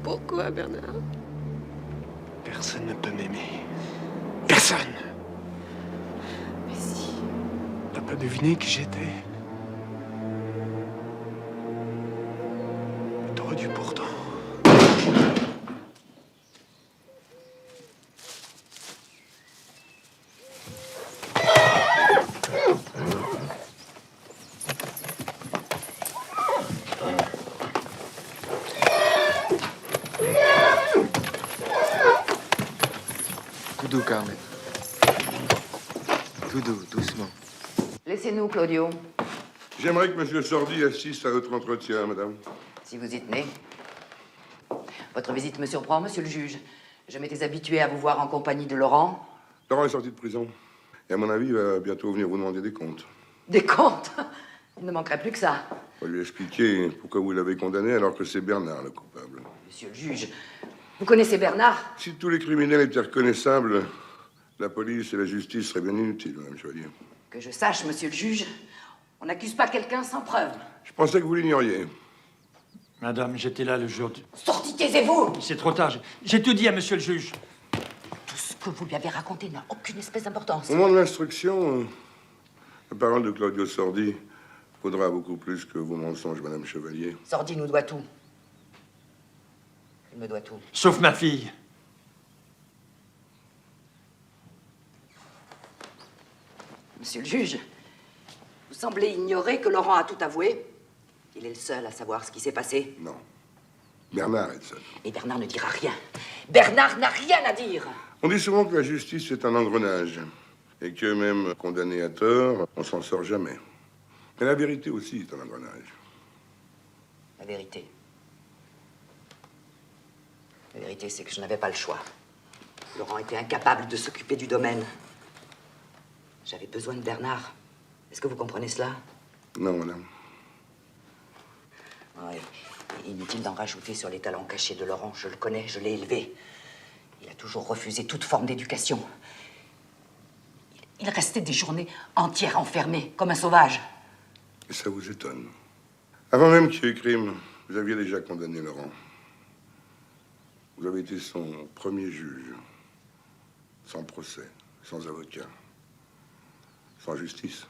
Pourquoi, Bernard? Personne ne peut m'aimer. Personne. Mais si. T'as pas deviné qui j'étais? T'aurais dû pourtant. Tout doux, Carmen. Tout doux, doucement. Laissez-nous, Claudio, J'aimerais que M. Sordi assiste à notre entretien, madame. si vous y tenez. Votre visite me surprend, monsieur le juge. Je m'étais habituée à vous voir en compagnie de Laurent. Laurent est sorti de prison. Et à mon avis, il va bientôt venir vous demander des comptes. Des comptes? Il ne manquerait plus que ça. On va lui expliquer pourquoi vous l'avez condamné alors que c'est Bernard le coupable. Monsieur le juge, vous connaissez Bernard? Si tous les criminels étaient reconnaissables, la police et la justice seraient bien inutiles, madame Chevalier. Que je sache, monsieur le juge, on n'accuse pas quelqu'un sans preuve. Je pensais que vous l'ignoriez. Madame, j'étais là le jour du... Sorti, taisez-vous! C'est trop tard. J'ai tout dit à monsieur le juge. Tout ce que vous lui avez raconté n'a aucune espèce d'importance. Au moment de l'instruction, la parole de Claudio Sordi vaudra beaucoup plus que vos mensonges, madame Chevalier. Sordi nous doit tout. Il me doit tout. Sauf ma fille. Monsieur le juge, vous semblez ignorer que Laurent a tout avoué. Il est le seul à savoir ce qui s'est passé. Non. Bernard est le seul. Et Bernard ne dira rien. Bernard n'a rien à dire. On dit souvent que la justice est un engrenage. Et que même condamné à tort, on s'en sort jamais. Mais la vérité aussi est un engrenage. La vérité. La vérité, c'est que je n'avais pas le choix. Laurent était incapable de s'occuper du domaine. J'avais besoin de Bernard. Est-ce que vous comprenez cela? Non, madame. Ouais. Inutile d'en rajouter sur les talents cachés de Laurent. Je le connais, je l'ai élevé. Il a toujours refusé toute forme d'éducation. Il restait des journées entières enfermé, comme un sauvage. Et ça vous étonne. Avant même qu'il y ait eu crime, vous aviez déjà condamné Laurent. Vous avez été son premier juge. Sans procès, sans avocat, sans justice.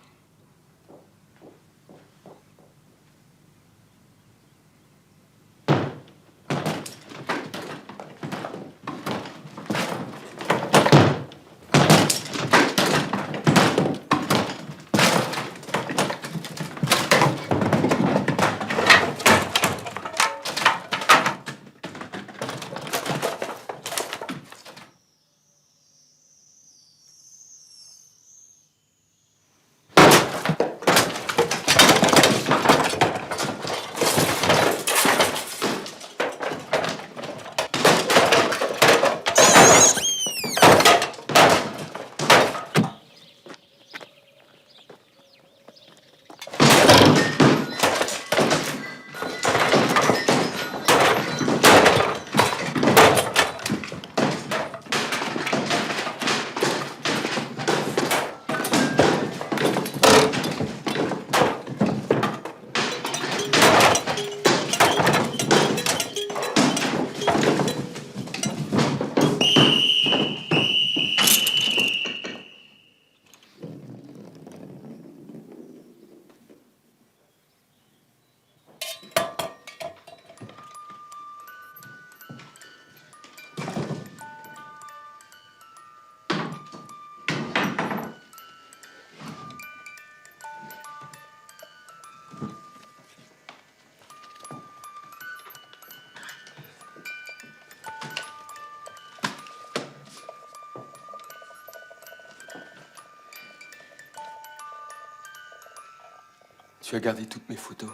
Tu as gardé toutes mes photos.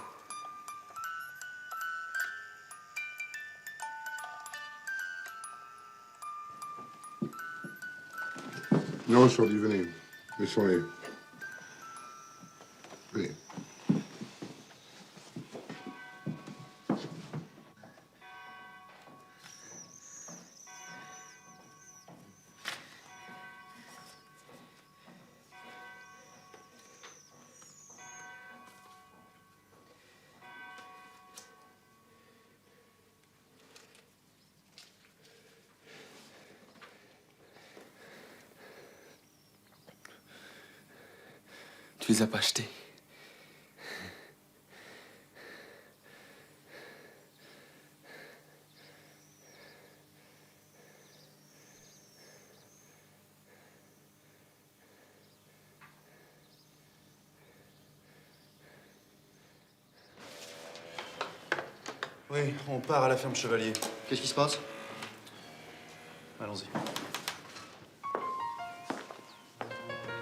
Non, Sordi, venez. Laissons-les. Venez. Tu les as pas achetés. Oui, on part à la ferme Chevalier. Qu'est-ce qui se passe? Allons-y.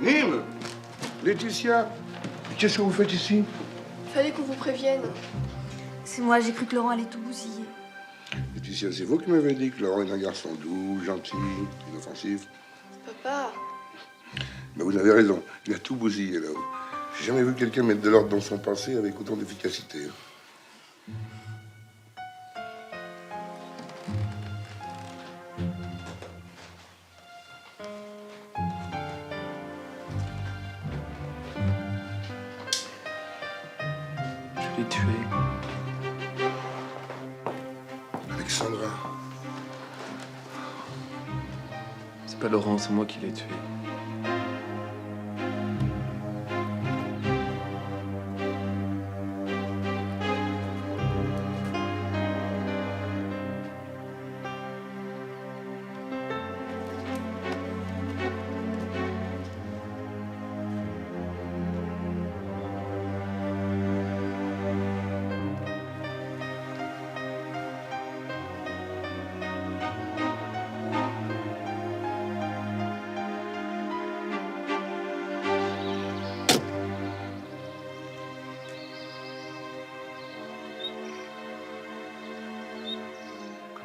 Nîmes! Laetitia! Qu'est-ce que vous faites ici? Fallait qu'on vous prévienne. C'est moi, j'ai cru que Laurent allait tout bousiller. Laetitia, c'est vous qui m'avez dit que Laurent est un garçon doux, gentil, inoffensif. Papa, Mais vous avez raison, il a tout bousillé là-haut. J'ai jamais vu quelqu'un mettre de l'ordre dans son passé avec autant d'efficacité. Je l'ai tué. Alexandra. C'est pas Laurent, c'est moi qui l'ai tué.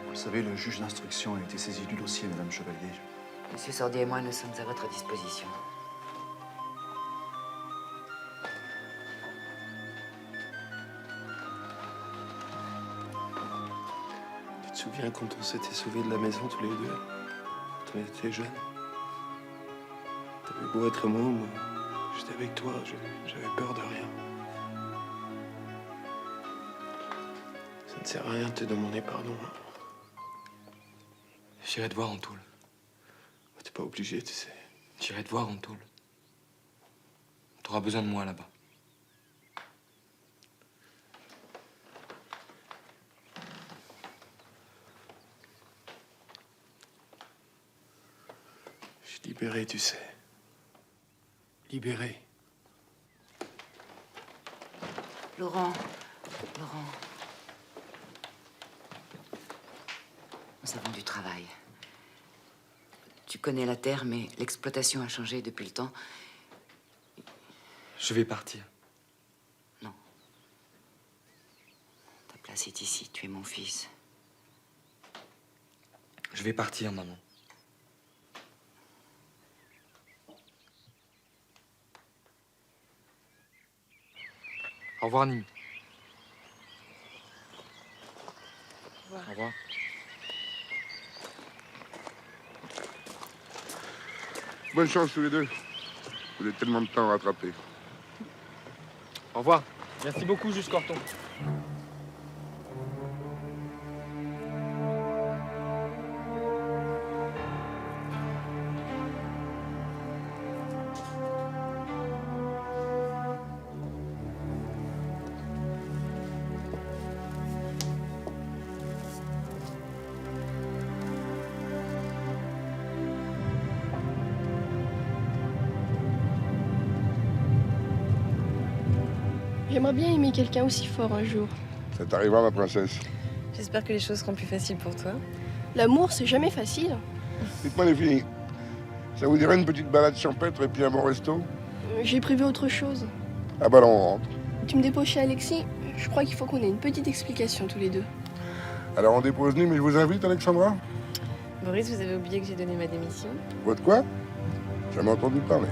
Vous savez, le juge d'instruction a été saisi du dossier, Madame Chevalier. Monsieur Sordier et moi, nous sommes à votre disposition. Tu te souviens quand on s'était sauvés de la maison tous les deux? Quand on était jeunes? T'avais beau être môme, moi, j'étais avec toi, j'avais peur de rien. Ça ne sert à rien de te demander pardon. J'irai te voir en tôle. T'es pas obligé, tu sais. J'irai te voir en tôle. T'auras besoin de moi là-bas. Je suis libéré, tu sais. Libéré. Laurent, nous avons du travail. Tu connais la terre, mais l'exploitation a changé depuis le temps. Je vais partir. Non. Ta place est ici, tu es mon fils. Je vais partir, maman. Au revoir, Nîmes. Au revoir. Bonne chance tous les deux. Vous avez tellement de temps à rattraper. Au revoir. Merci beaucoup, Juge Corton. j'aimerais bien aimer quelqu'un aussi fort un jour. Ça t'arrivera, ma princesse. J'espère que les choses seront plus faciles pour toi. L'amour, c'est jamais facile. Dites-moi les filles, ça vous dirait une petite balade champêtre et puis un bon resto? J'ai prévu autre chose. Ah bah là, on rentre. Tu me déposes chez Alexis? Je crois qu'il faut qu'on ait une petite explication tous les deux. Alors on dépose Nîmes, mais je vous invite, Alexandra. Boris, vous avez oublié que j'ai donné ma démission? Votre quoi? Jamais entendu parler.